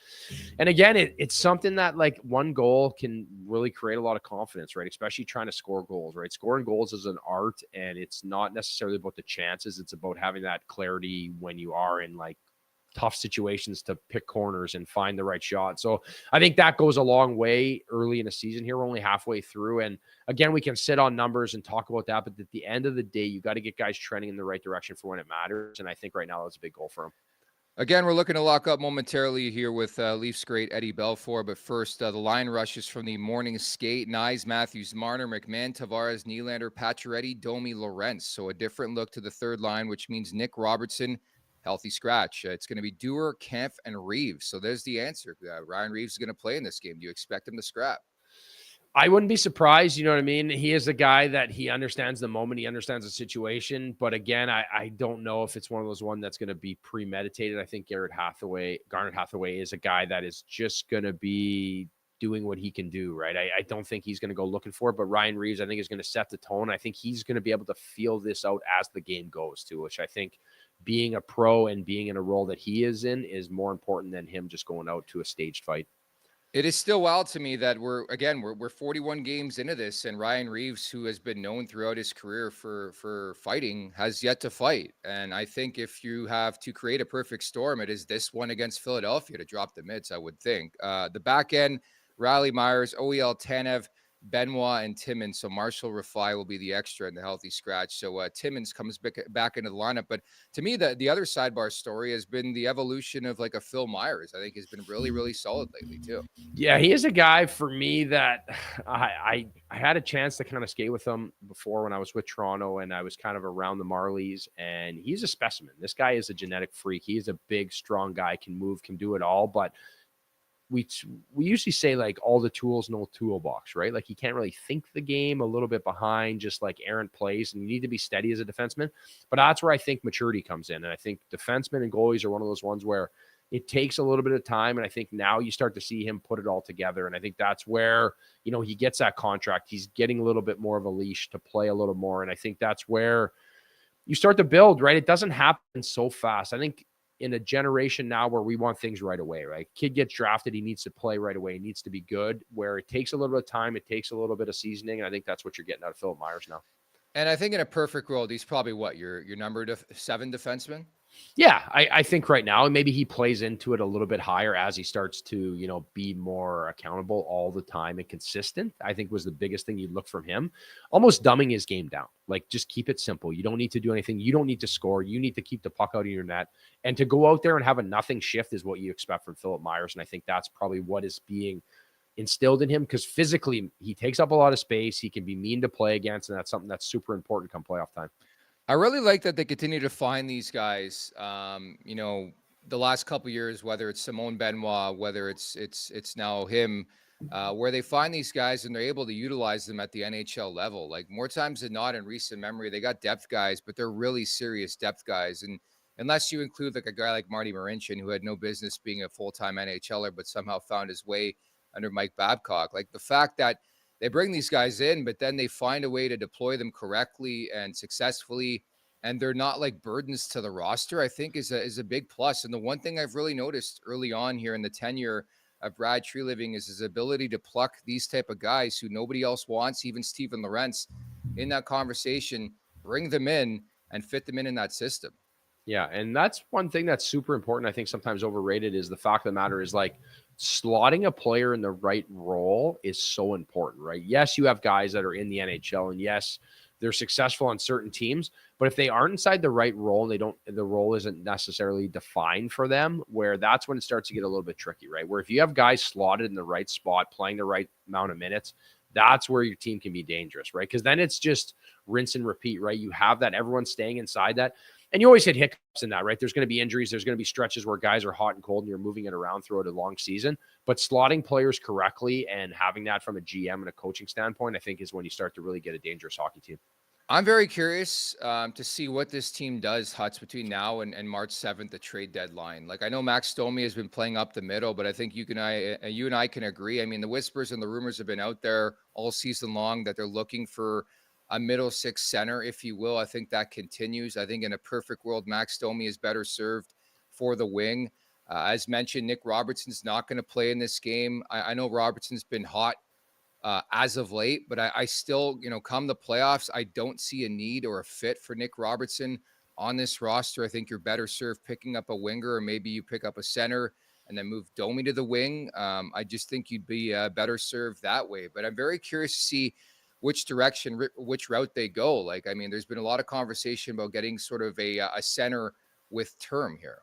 And again, it's something that like one goal can really create a lot of confidence, right? Especially trying to score goals, right? Scoring goals is an art, and it's not necessarily about the chances. It's about having that clarity when you are in like tough situations to pick corners and find the right shot. So I think that goes a long way early in the season here. We're only halfway through. And again, we can sit on numbers and talk about that. But at the end of the day, you got to get guys trending in the right direction for when it matters. And I think right now that's a big goal for him. Again, we're looking to lock up momentarily here with Leafs great Eddie Belfour. But first, the line rushes from the morning skate. Nyes, Matthews, Marner, McMahon, Tavares, Nylander, Pacioretty, Domi, Lorentz. So a different look to the third line, which means Nick Robertson, healthy scratch. It's going to be Dewar, Kampf, and Reeves. So there's the answer. Ryan Reeves is going to play in this game. Do you expect him to scrap? I wouldn't be surprised. You know what I mean? He is a guy that he understands the moment. He understands the situation. But again, I don't know if it's one of those that's going to be premeditated. I think Garnet Hathaway is a guy that is just going to be doing what he can do, right? I don't think he's going to go looking for it. But Ryan Reeves, I think, is going to set the tone. I think he's going to be able to feel this out as the game goes too, which I think being a pro and being in a role that he is in is more important than him just going out to a staged fight. It is still wild to me that we're 41 games into this, and Ryan Reeves, who has been known throughout his career for fighting, has yet to fight. And I think if you have to create a perfect storm, it is this one against Philadelphia to drop the mitts, I would think. The back end, Riley Myers, OEL Tanev, Benoit, and Timmins. So Marshall Rafai will be the extra in the healthy scratch. So Timmins comes back into the lineup. But to me, the other sidebar story has been the evolution of like a Phil Myers. I think he's been really, really solid lately too. Yeah, he is a guy for me that I had a chance to kind of skate with him before when I was with Toronto and I was kind of around the Marlies, and he's a specimen. This guy is a genetic freak. He's a big, strong guy, can move, can do it all, but we usually say like all the tools, no toolbox, right? Like he can't really think the game, a little bit behind, just like errant plays, and you need to be steady as a defenseman. But that's where I think maturity comes in. And I think defensemen and goalies are one of those ones where it takes a little bit of time. And I think now you start to see him put it all together. And I think that's where, he gets that contract. He's getting a little bit more of a leash to play a little more. And I think that's where you start to build, right? It doesn't happen so fast. I think in a generation now where we want things right away, right? Kid gets drafted, he needs to play right away. He needs to be good, where it takes a little bit of time. It takes a little bit of seasoning. And I think that's what you're getting out of Philip Myers now. And I think in a perfect world, he's probably your number 7 defenseman. Yeah, I think right now, and maybe he plays into it a little bit higher as he starts to, be more accountable all the time and consistent. I think was the biggest thing you'd look from him. Almost dumbing his game down. Like, just keep it simple. You don't need to do anything. You don't need to score. You need to keep the puck out of your net. And to go out there and have a nothing shift is what you expect from Philip Myers. And I think that's probably what is being instilled in him, because physically he takes up a lot of space. He can be mean to play against, and that's something that's super important come playoff time. I really like that they continue to find these guys. The last couple of years, whether it's Simone Benoit, whether it's now him, where they find these guys and they're able to utilize them at the NHL level. Like more times than not in recent memory, they got depth guys, but they're really serious depth guys. And unless you include like a guy like Marty Marincin, who had no business being a full-time NHLer, but somehow found his way under Mike Babcock. Like the fact that they bring these guys in, but then they find a way to deploy them correctly and successfully, and they're not like burdens to the roster, I think is a big plus. And the one thing I've really noticed early on here in the tenure of Brad Treliving is his ability to pluck these type of guys who nobody else wants, even Steven Lorentz, in that conversation, bring them in and fit them in that system. Yeah, and that's one thing that's super important. I think sometimes overrated is the fact of the matter is like slotting a player in the right role is so important, right? Yes, you have guys that are in the NHL, and yes, they're successful on certain teams, but if they aren't inside the right role and the role isn't necessarily defined for them, where that's when it starts to get a little bit tricky, right? Where if you have guys slotted in the right spot, playing the right amount of minutes, that's where your team can be dangerous, right? Because then it's just rinse and repeat, right? You have that, everyone's staying inside that. And you always hit hiccups in that, right? There's going to be injuries. There's going to be stretches where guys are hot and cold and you're moving it around throughout a long season. But slotting players correctly and having that from a GM and a coaching standpoint, I think is when you start to really get a dangerous hockey team. I'm very curious to see what this team does, Huts, between now and March 7th, the trade deadline. Like, I know Max Domi has been playing up the middle, but I think you and I can agree. I mean, the whispers and the rumors have been out there all season long that they're looking for a middle six center, if you will. I think that continues. I think in a perfect world, Max Domi is better served for the wing. As mentioned, Nick Robertson's not going to play in this game. I know Robertson's been hot as of late, but I still, come the playoffs, I don't see a need or a fit for Nick Robertson on this roster. I think you're better served picking up a winger, or maybe you pick up a center and then move Domi to the wing. I just think you'd be better served that way. But I'm very curious to see which route they go. Like, I mean, there's been a lot of conversation about getting sort of a center with term here.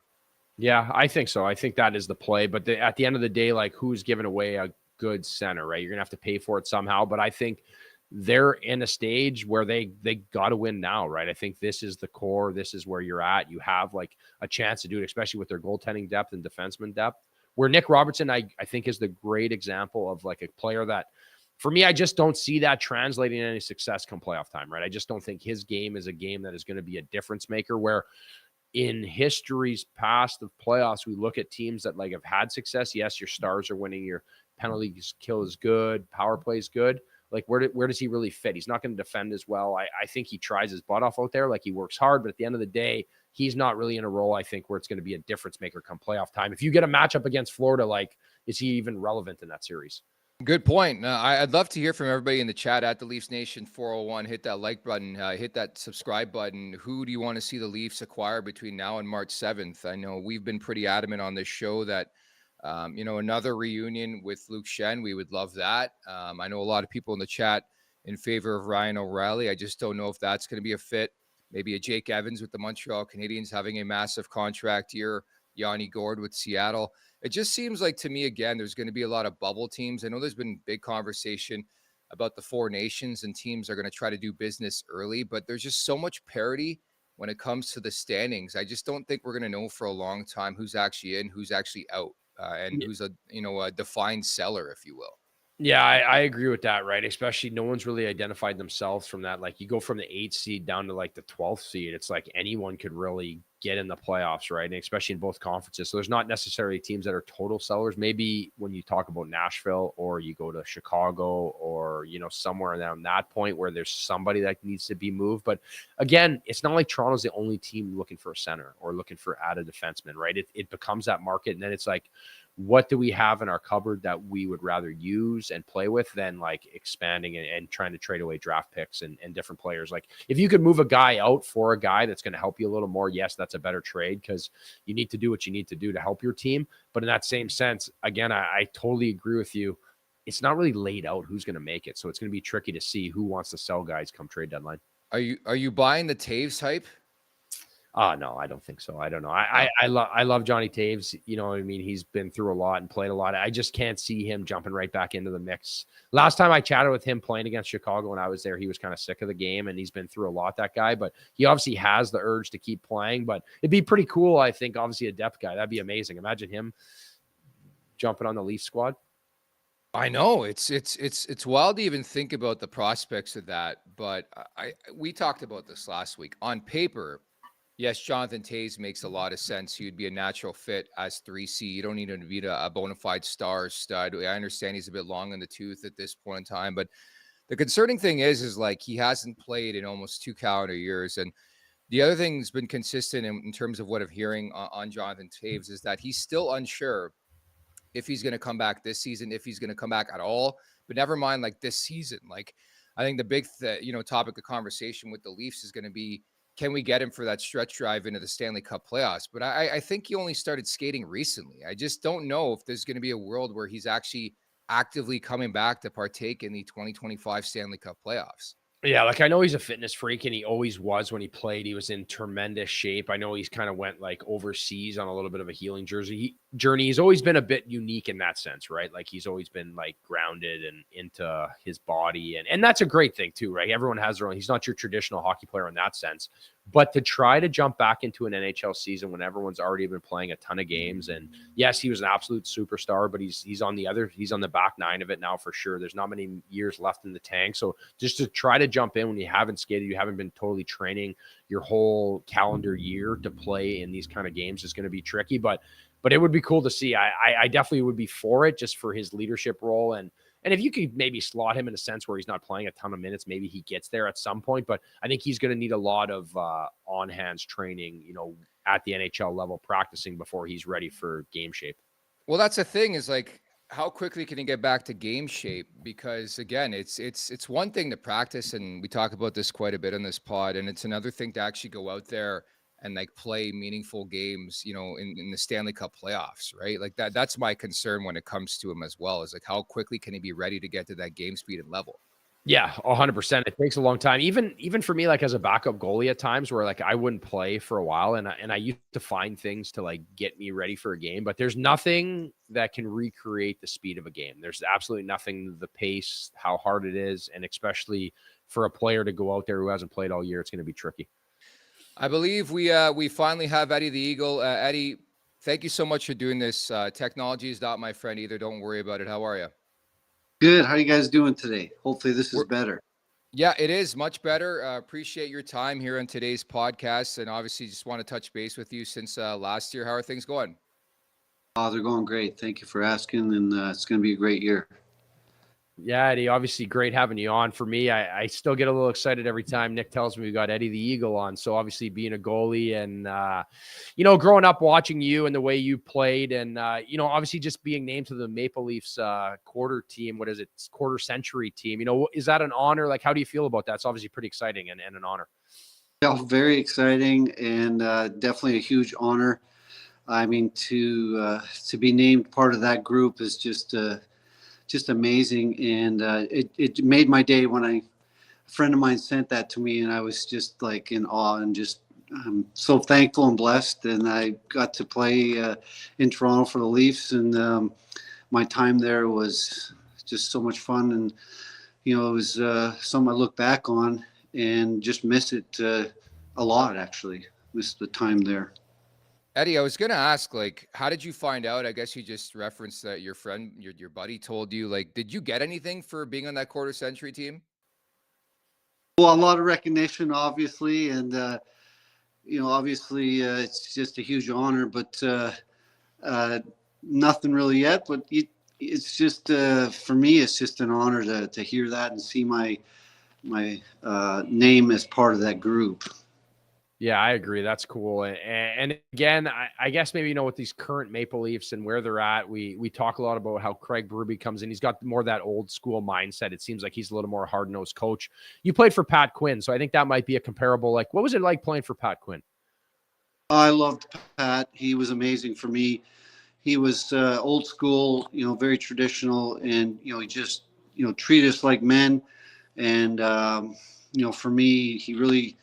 Yeah, I think so. I think that is the play. But at the end of the day, like, who's giving away a good center, right? You're going to have to pay for it somehow. But I think they're in a stage where they got to win now, right? I think this is the core. This is where you're at. You have like a chance to do it, especially with their goaltending depth and defenseman depth. Where Nick Robertson, I think, is the great example of like a player that, for me, I just don't see that translating any success come playoff time, right? I just don't think his game is a game that is going to be a difference maker, where in history's past of playoffs, we look at teams that like have had success. Yes, your stars are winning, your penalty kill is good, power play is good. Like, where does he really fit? He's not going to defend as well. I think he tries his butt off out there. Like, he works hard, but at the end of the day, he's not really in a role, I think, where it's going to be a difference maker come playoff time. If you get a matchup against Florida, like, is he even relevant in that series? Good point. I'd love to hear from everybody in the chat at the Leafs Nation 401. Hit that like button, hit that subscribe button. Who do you want to see the Leafs acquire between now and March 7th? I know we've been pretty adamant on this show that, another reunion with Luke Schenn, we would love that. I know a lot of people in the chat in favor of Ryan O'Reilly. I just don't know if that's going to be a fit. Maybe a Jake Evans with the Montreal Canadiens having a massive contract year. Yanni Gourde with Seattle. It just seems like, to me, again, there's going to be a lot of bubble teams. I know there's been big conversation about the four nations and teams are going to try to do business early, but there's just so much parity when it comes to the standings. I just don't think we're going to know for a long time who's actually in, who's actually out, and who's a defined seller, if you will. Yeah, I agree with that, right? Especially no one's really identified themselves from that. Like, you go from the 8th seed down to like the 12th seed. It's like anyone could really get in the playoffs, right? And especially in both conferences. So there's not necessarily teams that are total sellers. Maybe when you talk about Nashville, or you go to Chicago, or, somewhere around that point where there's somebody that needs to be moved. But again, it's not like Toronto's the only team looking for a center or looking for added defenseman, right? It becomes that market. And then it's like, what do we have in our cupboard that we would rather use and play with than like expanding and trying to trade away draft picks and different players? Like, if you could move a guy out for a guy that's going to help you a little more, yes, that's a better trade, because you need to do what you need to do to help your team. But in that same sense, again, I totally agree with you. It's not really laid out who's going to make it. So it's going to be tricky to see who wants to sell guys come trade deadline. Are you buying the Taves hype? No, I don't think so. I don't know. I love Johnny Taves. You know what I mean? He's been through a lot and played a lot. I just can't see him jumping right back into the mix. Last time I chatted with him playing against Chicago when I was there, he was kind of sick of the game, and he's been through a lot, that guy. But he obviously has the urge to keep playing. But it'd be pretty cool, I think, obviously a depth guy. That'd be amazing. Imagine him jumping on the Leaf squad. I know it's wild to even think about the prospects of that. But we talked about this last week. On paper, Yes, Jonathan Toews makes a lot of sense. He'd be a natural fit as 3C. You don't need him to be a bona fide star stud. I understand he's a bit long in the tooth at this point in time, but the concerning thing is like he hasn't played in almost 2 calendar years. And the other thing that's been consistent in terms of what I'm hearing on Jonathan Toews is that he's still unsure if he's going to come back this season, if he's going to come back at all. But never mind, like this season. Like I think the big, topic of conversation with the Leafs is going to be, can we get him for that stretch drive into the Stanley Cup playoffs? But I think he only started skating recently. I just don't know if there's going to be a world where he's actually actively coming back to partake in the 2025 Stanley Cup playoffs. Yeah, like I know he's a fitness freak and he always was when he played. He was in tremendous shape. I know he's kind of went like overseas on a little bit of a healing journey. He's always been a bit unique in that sense, right? Like he's always been like grounded and into his body. And that's a great thing too, right? Everyone has their own. He's not your traditional hockey player in that sense. But to try to jump back into an NHL season when everyone's already been playing a ton of games, and yes, he was an absolute superstar, but he's on the back nine of it now for sure. There's not many years left in the tank. So just to try to jump in when you haven't skated, you haven't been totally training your whole calendar year to play in these kind of games is going to be tricky. But it would be cool to see. I definitely would be for it just for his leadership role. And if you could maybe slot him in a sense where he's not playing a ton of minutes, maybe he gets there at some point. But I think he's going to need a lot of on-hands training, at the NHL level, practicing before he's ready for game shape. Well, that's the thing is like, how quickly can he get back to game shape? Because again, it's one thing to practice, and we talk about this quite a bit on this pod, and it's another thing to actually go out there and like play meaningful games, in the Stanley Cup playoffs, right? Like that's my concern when it comes to him as well, is like how quickly can he be ready to get to that game speed and level? Yeah, 100%. It takes a long time. Even for me, like as a backup goalie at times where like I wouldn't play for a while and I used to find things to like get me ready for a game, but there's nothing that can recreate the speed of a game. There's absolutely nothing, the pace, how hard it is. And especially for a player to go out there who hasn't played all year, it's going to be tricky. I believe we finally have Eddie the Eagle. Eddie, thank you so much for doing this. Technology is not my friend either. Don't worry about it. How are you? Good. How are you guys doing today? Hopefully this is better. Yeah, it is much better. Appreciate your time here on today's podcast. And obviously just want to touch base with you since last year. How are things going? They're going great. Thank you for asking. And it's going to be a great year. Yeah, Eddie, obviously great having you on. For me, I still get a little excited every time Nick tells me we got Eddie the Eagle on. So obviously being a goalie and, growing up watching you and the way you played and, obviously just being named to the Maple Leafs quarter team. What is it? Quarter century team. Is that an honor? Like, how do you feel about that? It's obviously pretty exciting and an honor. Yeah, very exciting and definitely a huge honor. I mean, to be named part of that group is just amazing, and it made my day when a friend of mine sent that to me, and I was just like in awe and just I'm so thankful and blessed. And I got to play in Toronto for the Leafs, and my time there was just so much fun, and it was something I look back on and just miss it a lot. Actually, miss the time there. Eddie, I was going to ask, like, how did you find out? I guess you just referenced that your friend, your buddy told you, like, did you get anything for being on that quarter century team? Well, a lot of recognition, obviously. And, obviously it's just a huge honor, but nothing really yet. But it's just, for me, it's just an honor to hear that and see my name as part of that group. Yeah, I agree. That's cool. And again, I guess maybe, with these current Maple Leafs and where they're at, we talk a lot about how Craig Berube comes in. He's got more of that old school mindset. It seems like he's a little more hard-nosed coach. You played for Pat Quinn, so I think that might be a comparable. Like, what was it like playing for Pat Quinn? I loved Pat. He was amazing for me. He was old school, very traditional, and, he just, treated us like men. And, for me, he really...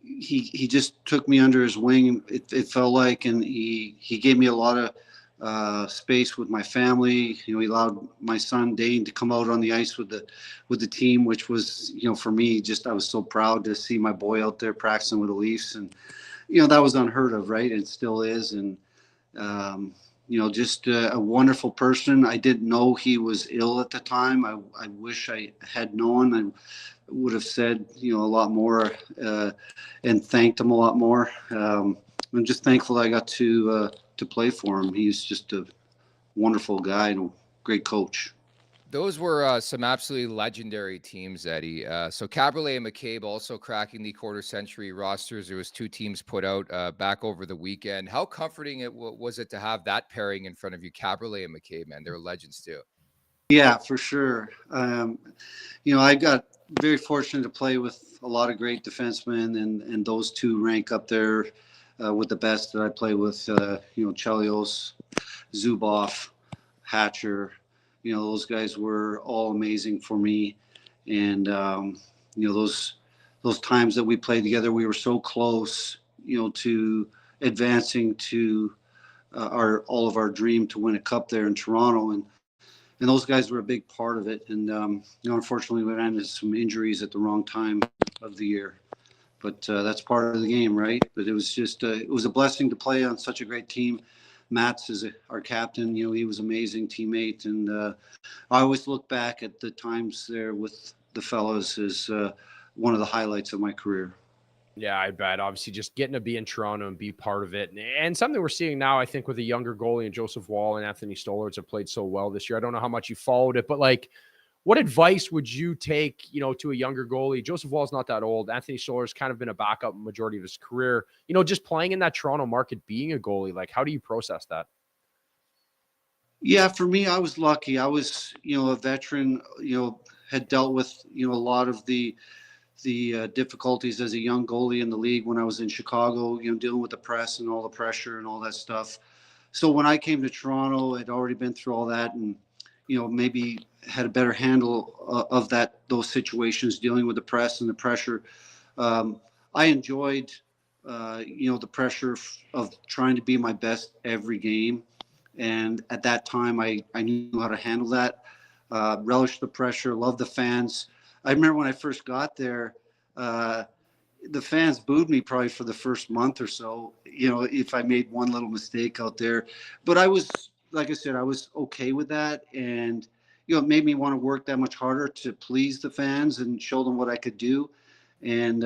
He just took me under his wing. It felt like, and he gave me a lot of space with my family. He allowed my son Dane to come out on the ice with the team, which was, for me, I was so proud to see my boy out there practicing with the Leafs, and that was unheard of, right? It still is, and just a wonderful person. I didn't know he was ill at the time. I wish I had known. would have said, a lot more and thanked him a lot more. I'm just thankful that I got to play for him. He's just a wonderful guy and a great coach. Those were some absolutely legendary teams, Eddie. So Caberlet and McCabe also cracking the quarter-century rosters. There was 2 teams put out back over the weekend. How comforting was it to have that pairing in front of you, Caberlet and McCabe, man? They're legends too. Yeah, for sure. I got very fortunate to play with a lot of great defensemen, and those 2 rank up there with the best that I play with. Chelios, Zubov, Hatcher. Those guys were all amazing for me. And, those times that we played together, we were so close, to advancing to all of our dream to win a cup there in Toronto. And those guys were a big part of it. And, unfortunately, we ran into some injuries at the wrong time of the year. But that's part of the game, right? But it was just it was a blessing to play on such a great team. Matt's is our captain. He was an amazing teammate. And I always look back at the times there with the fellas as one of the highlights of my career. Yeah, I bet. Obviously, just getting to be in Toronto and be part of it. And something we're seeing now, I think, with a younger goalie and Joseph Wall and Anthony Stolarz have played so well this year. I don't know how much you followed it, but what advice would you take, to a younger goalie? Joseph Wall's not that old. Anthony Stolarz kind of been a backup majority of his career. Just playing in that Toronto market, being a goalie, how do you process that? Yeah, for me, I was lucky. I was, a veteran, had dealt with, a lot of the difficulties as a young goalie in the league when I was in Chicago, dealing with the press and all the pressure and all that stuff. So when I came to Toronto, I'd already been through all that and, maybe had a better handle of those situations, dealing with the press and the pressure. I enjoyed, the pressure of trying to be my best every game. And at that time, I knew how to handle that, relish the pressure, love the fans. I remember when I first got there, the fans booed me probably for the first month or so, if I made one little mistake out there. But I was, like I said, I was okay with that. And, it made me want to work that much harder to please the fans and show them what I could do. And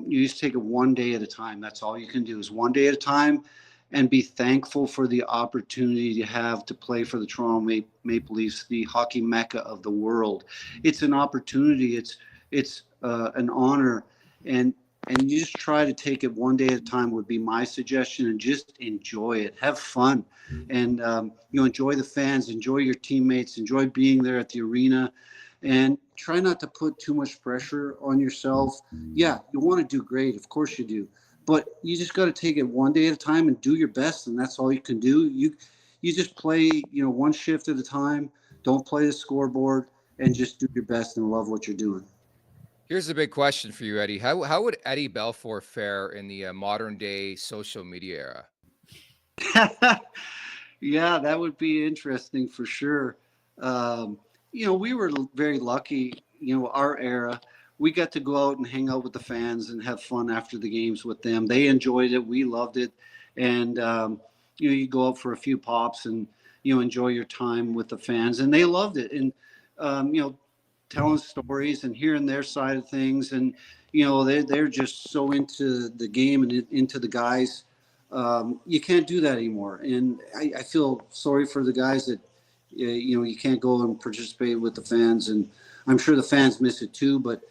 you just take it one day at a time. That's all you can do is one day at a time and be thankful for the opportunity you have to play for the Toronto Maple Leafs, the hockey mecca of the world. It's an opportunity. It's an honor. And you just try to take it one day at a time would be my suggestion, and just enjoy it. Have fun. And, enjoy the fans, enjoy your teammates, enjoy being there at the arena, and try not to put too much pressure on yourself. Yeah, you want to do great. Of course you do. But you just got to take it one day at a time and do your best. And that's all you can do. You just play, one shift at a time. Don't play the scoreboard, and just do your best and love what you're doing. Here's a big question for you, Eddie. How would Eddie Belfour fare in the modern day social media era? Yeah, that would be interesting for sure. We were very lucky, our era. We got to go out and hang out with the fans and have fun after the games with them. They enjoyed it. We loved it. And, you go out for a few pops and, enjoy your time with the fans. And they loved it. And, telling stories and hearing their side of things. And, they're just so into the game and into the guys. You can't do that anymore. And I feel sorry for the guys that, you can't go and participate with the fans. And I'm sure the fans miss it too. But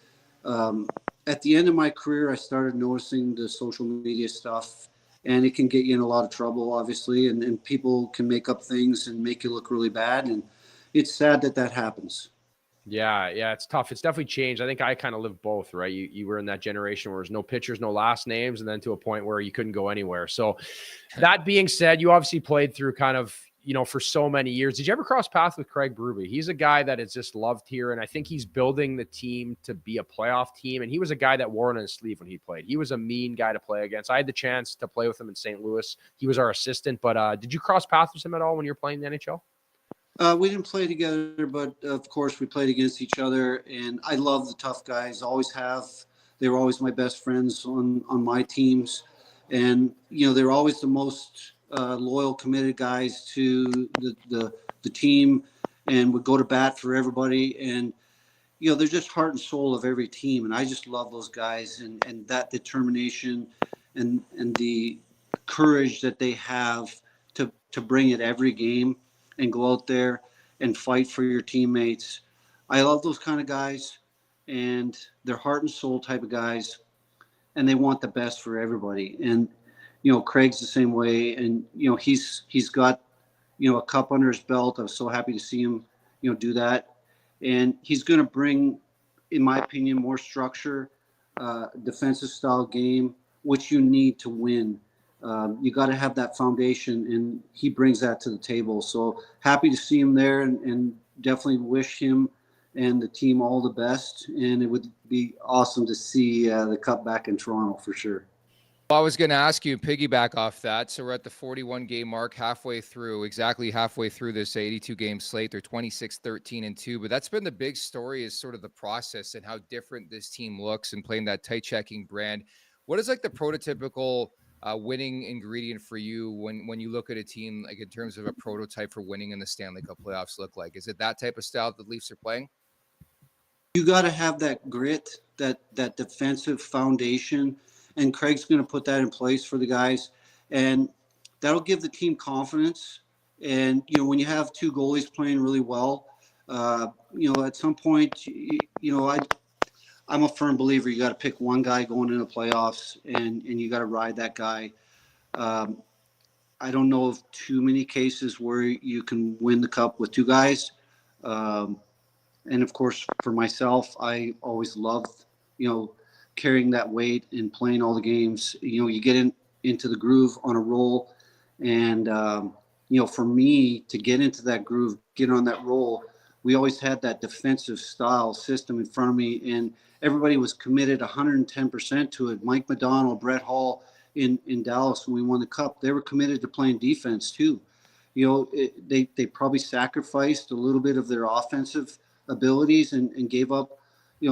at the end of my career, I started noticing the social media stuff, and it can get you in a lot of trouble, obviously. And people can make up things and make you look really bad. And it's sad that happens. Yeah, it's tough. It's definitely changed. I think I kind of lived both, right? You were in that generation where there's no pictures, no last names, and then to a point where you couldn't go anywhere. So that being said, you obviously played through kind of, for so many years. Did you ever cross paths with Craig Berube? He's a guy that is just loved here, and I think he's building the team to be a playoff team. And he was a guy that wore on his sleeve when he played. He was a mean guy to play against. I had the chance to play with him in St. Louis. He was our assistant, but did you cross paths with him at all when you were playing the NHL? We didn't play together, but of course we played against each other. And I love the tough guys, always have. They were always my best friends on my teams. And, they're always the most loyal, committed guys to the team, and would go to bat for everybody. And, they're just heart and soul of every team. And I just love those guys and that determination and the courage that they have to bring it every game and go out there and fight for your teammates. I love those kind of guys, and they're heart and soul type of guys, and they want the best for everybody. And Craig's the same way, and he's got a cup under his belt. I was so happy to see him do that, and he's going to bring, in my opinion, more structure, defensive style game, which you need to win. You got to have that foundation, and he brings that to the table. So happy to see him there, and definitely wish him and the team all the best. And it would be awesome to see the Cup back in Toronto for sure. Well, I was going to ask you, piggyback off that. So we're at the 41 game mark, exactly halfway through this 82 game slate. They're 26-13-2, but that's been the big story, is sort of the process and how different this team looks and playing that tight checking brand. What is like the prototypical winning ingredient for you when you look at a team, like in terms of a prototype for winning in the Stanley Cup playoffs look like? Is it that type of style that the Leafs are playing? You got to have that grit, that defensive foundation, and Craig's going to put that in place for the guys, and that'll give the team confidence. And when you have two goalies playing really well, at some point, I'm a firm believer you got to pick one guy going into the playoffs, and you got to ride that guy. I don't know of too many cases where you can win the Cup with two guys. And of course, for myself, I always loved, carrying that weight and playing all the games. You get into the groove on a roll, and for me to get into that groove, get on that roll, we always had that defensive style system in front of me, and everybody was committed 110% to it. Mike McDonald, Brett Hall in Dallas when we won the Cup, they were committed to playing defense too. They probably sacrificed a little bit of their offensive abilities and gave up,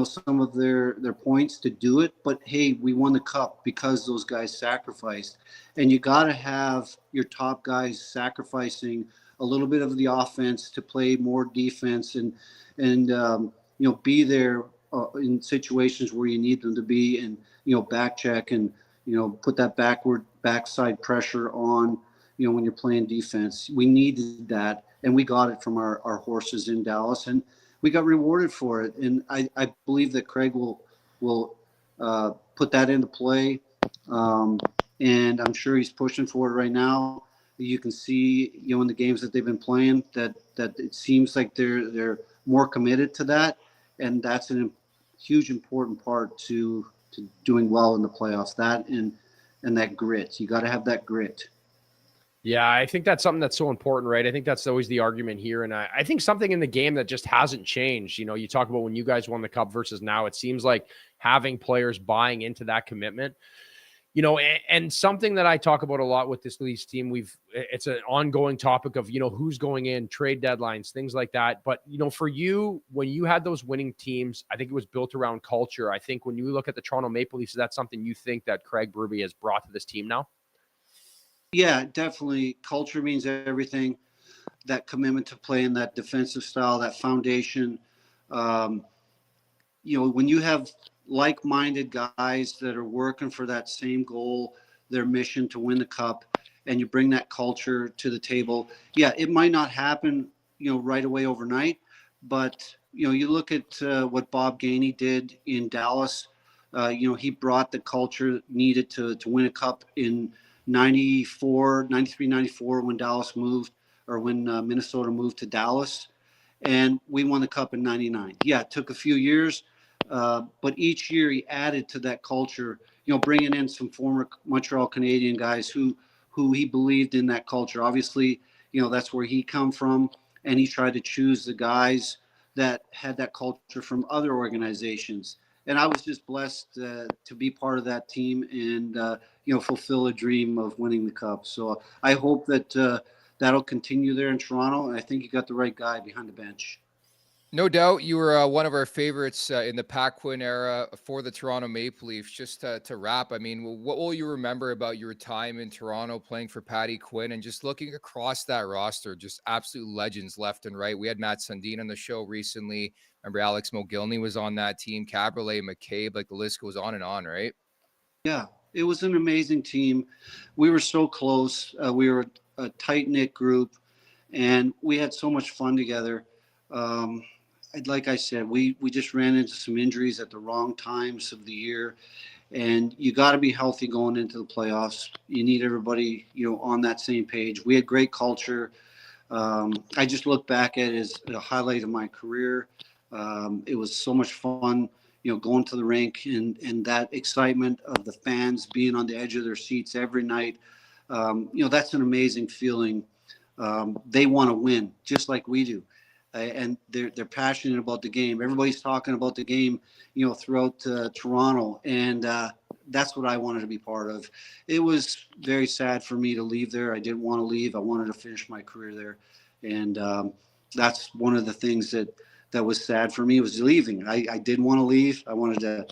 some of their points to do it. But hey, we won the Cup because those guys sacrificed. And you got to have your top guys sacrificing a little bit of the offense to play more defense and be there in situations where you need them to be, and back check and put that backside pressure on when you're playing defense. We needed that, and we got it from our horses in Dallas, and we got rewarded for it. And I believe that Craig will put that into play, and I'm sure he's pushing for it right now. You can see in the games that they've been playing that it seems like they're more committed to that, and that's a huge important part to doing well in the playoffs. That and that grit. You got to have that grit. Yeah, I think that's something that's so important, right? I think that's always the argument here. And I think something in the game that just hasn't changed. You talk about when you guys won the Cup versus now, it seems like having players buying into that commitment, and something that I talk about a lot with this Leafs team, it's an ongoing topic of, who's going in, trade deadlines, things like that. But, for you, when you had those winning teams, I think it was built around culture. I think when you look at the Toronto Maple Leafs, is that something you think that Craig Berube has brought to this team now? Yeah, definitely. Culture means everything. That commitment to playing that defensive style, that foundation. When you have like-minded guys that are working for that same goal, their mission to win the Cup, and you bring that culture to the table. Yeah, it might not happen, right away overnight, but you look at what Bob Gainey did in Dallas. He brought the culture needed to win a Cup in 93, 94 when Dallas moved, or when Minnesota moved to Dallas, and we won the Cup in 99. Yeah, it took a few years, but each year he added to that culture, bringing in some former Montreal Canadian guys who he believed in that culture. Obviously, that's where he come from, and he tried to choose the guys that had that culture from other organizations. And I was just blessed to be part of that team and, fulfill a dream of winning the Cup. So I hope that that'll continue there in Toronto. And I think you got the right guy behind the bench. No doubt you were one of our favorites in the Pat Quinn era for the Toronto Maple Leafs. Just to wrap, I mean, what will you remember about your time in Toronto playing for Patty Quinn and just looking across that roster, just absolute legends left and right? We had Matt Sundin on the show recently. Remember Alex Mogilny was on that team, Caberlet, McCabe, like the list goes on and on, right? Yeah, it was an amazing team. We were so close. We were a tight-knit group, and we had so much fun together. Like I said, we just ran into some injuries at the wrong times of the year, and you got to be healthy going into the playoffs. You need everybody, on that same page. We had great culture. I just look back at it as a highlight of my career. It was so much fun, going to the rink and that excitement of the fans being on the edge of their seats every night. That's an amazing feeling. They want to win just like we do. And they're passionate about the game. Everybody's talking about the game, throughout Toronto, and that's what I wanted to be part of. It was very sad for me to leave there. I didn't want to leave. I wanted to finish my career there, and that's one of the things that was sad for me was leaving. I didn't want to leave. I wanted to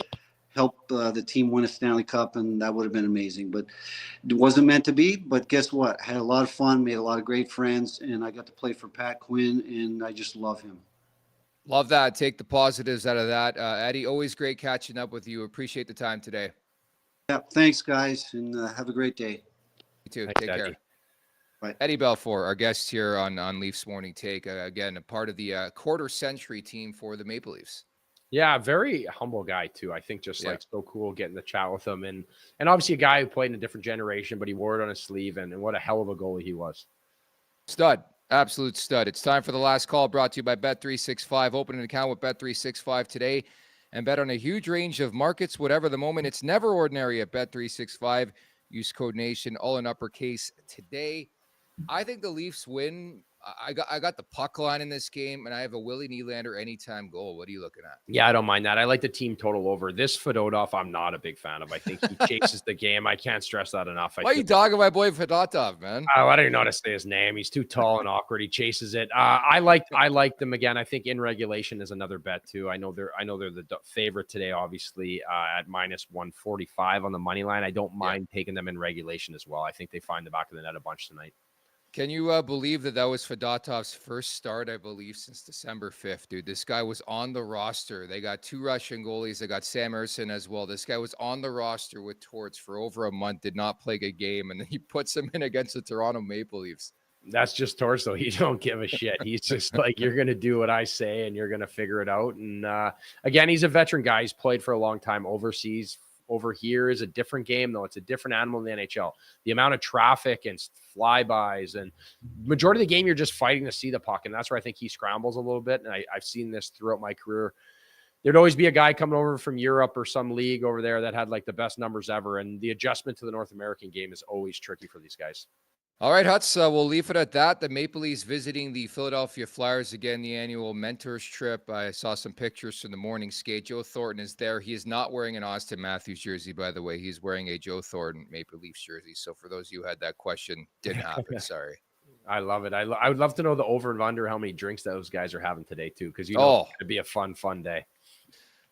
help the team win a Stanley Cup, and that would have been amazing. But it wasn't meant to be. But guess what? I had a lot of fun, made a lot of great friends, and I got to play for Pat Quinn, and I just love him. Love that. Take the positives out of that. Eddie, always great catching up with you. Appreciate the time today. Yeah, thanks, guys, and have a great day. You too. Thanks, Take Eddie. care. Bye. Eddie Belfour, our guest here on Leafs Morning Take. Again, a part of the quarter-century team for the Maple Leafs. Yeah, very humble guy too. I think just like so cool getting to chat with him, and obviously a guy who played in a different generation, but he wore it on his sleeve, and what a hell of a goalie he was. Stud, absolute stud. It's time for the last call, brought to you by Bet365. Open an account with Bet365 today and bet on a huge range of markets, whatever the moment. It's never ordinary at Bet365. Use code NATION, all in uppercase today. I think the Leafs win. I got the puck line in this game, and I have a Willie Nylander anytime goal. What are you looking at? Yeah, I don't mind that. I like the team total over. This Fedotov, I'm not a big fan of. I think he chases the game. I can't stress that enough. Why are you dogging my boy Fedotov, man? I don't even know how to say his name. He's too tall and awkward. He chases it. I like them again. I think in regulation is another bet too. I know they're the favorite today, obviously at minus 145 on the money line. I don't mind taking them in regulation as well. I think they find the back of the net a bunch tonight. Can you believe that was Fedotov's first start, I believe, since December 5th, dude? This guy was on the roster. They got 2 Russian goalies. They got Sam Ersson as well. This guy was on the roster with Torts for over a month, did not play a game, and then he puts him in against the Toronto Maple Leafs. That's just Torts, though. He don't give a shit. He's just like, you're going to do what I say, and you're going to figure it out. And again, he's a veteran guy. He's played for a long time overseas. Over here is a different game, though. It's a different animal in the NHL. The amount of traffic and flybys and majority of the game, you're just fighting to see the puck. And that's where I think he scrambles a little bit. And I've seen this throughout my career. There'd always be a guy coming over from Europe or some league over there that had like the best numbers ever. And the adjustment to the North American game is always tricky for these guys. All right, Huts, we'll leave it at that. The Maple Leafs visiting the Philadelphia Flyers again, the annual Mentors trip. I saw some pictures from the morning skate. Joe Thornton is there. He is not wearing an Austin Matthews jersey, by the way. He's wearing a Joe Thornton Maple Leafs jersey. So for those of you who had that question, didn't happen. Sorry. I love it. I would love to know the over and under how many drinks those guys are having today, too, because it'd be a fun day.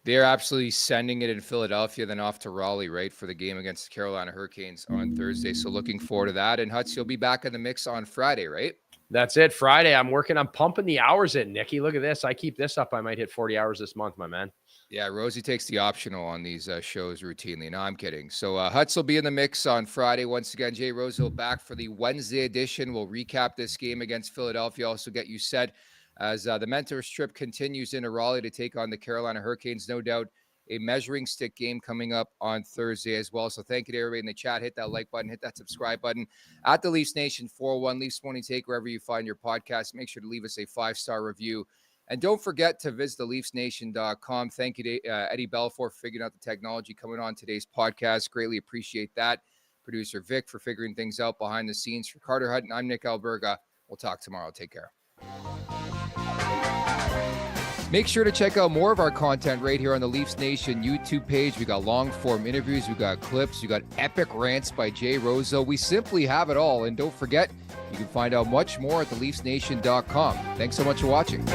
They're absolutely sending it in Philadelphia, then off to Raleigh, right, for the game against the Carolina Hurricanes on Thursday. So looking forward to that. And Huts, you'll be back in the mix on Friday, right? That's it. Friday. I'm pumping the hours in, Nicky. Look at this. I keep this up. I might hit 40 hours this month, my man. Yeah, Rosie takes the optional on these shows routinely. No, I'm kidding. So Huts will be in the mix on Friday. Once again, Jay Rosie back for the Wednesday edition. We'll recap this game against Philadelphia, also get you set as the Mentors trip continues into Raleigh to take on the Carolina Hurricanes. No doubt a measuring stick game coming up on Thursday as well. So thank you to everybody in the chat. Hit that like button, hit that subscribe button at the Leafs Nation 401 Leafs Morning Take, wherever you find your podcast. Make sure to leave us a 5-star review. And don't forget to visit the LeafsNation.com. Thank you to Eddie Belfour for figuring out the technology coming on today's podcast. Greatly appreciate that. Producer Vic for figuring things out behind the scenes. For Carter Hutton, I'm Nick Alberga. We'll talk tomorrow. Take care. Make sure to check out more of our content right here on the Leafs Nation YouTube page. We got long-form interviews, we got clips, we got epic rants by Jay Rosie. We simply have it all. And don't forget, you can find out much more at theleafsnation.com. Thanks so much for watching.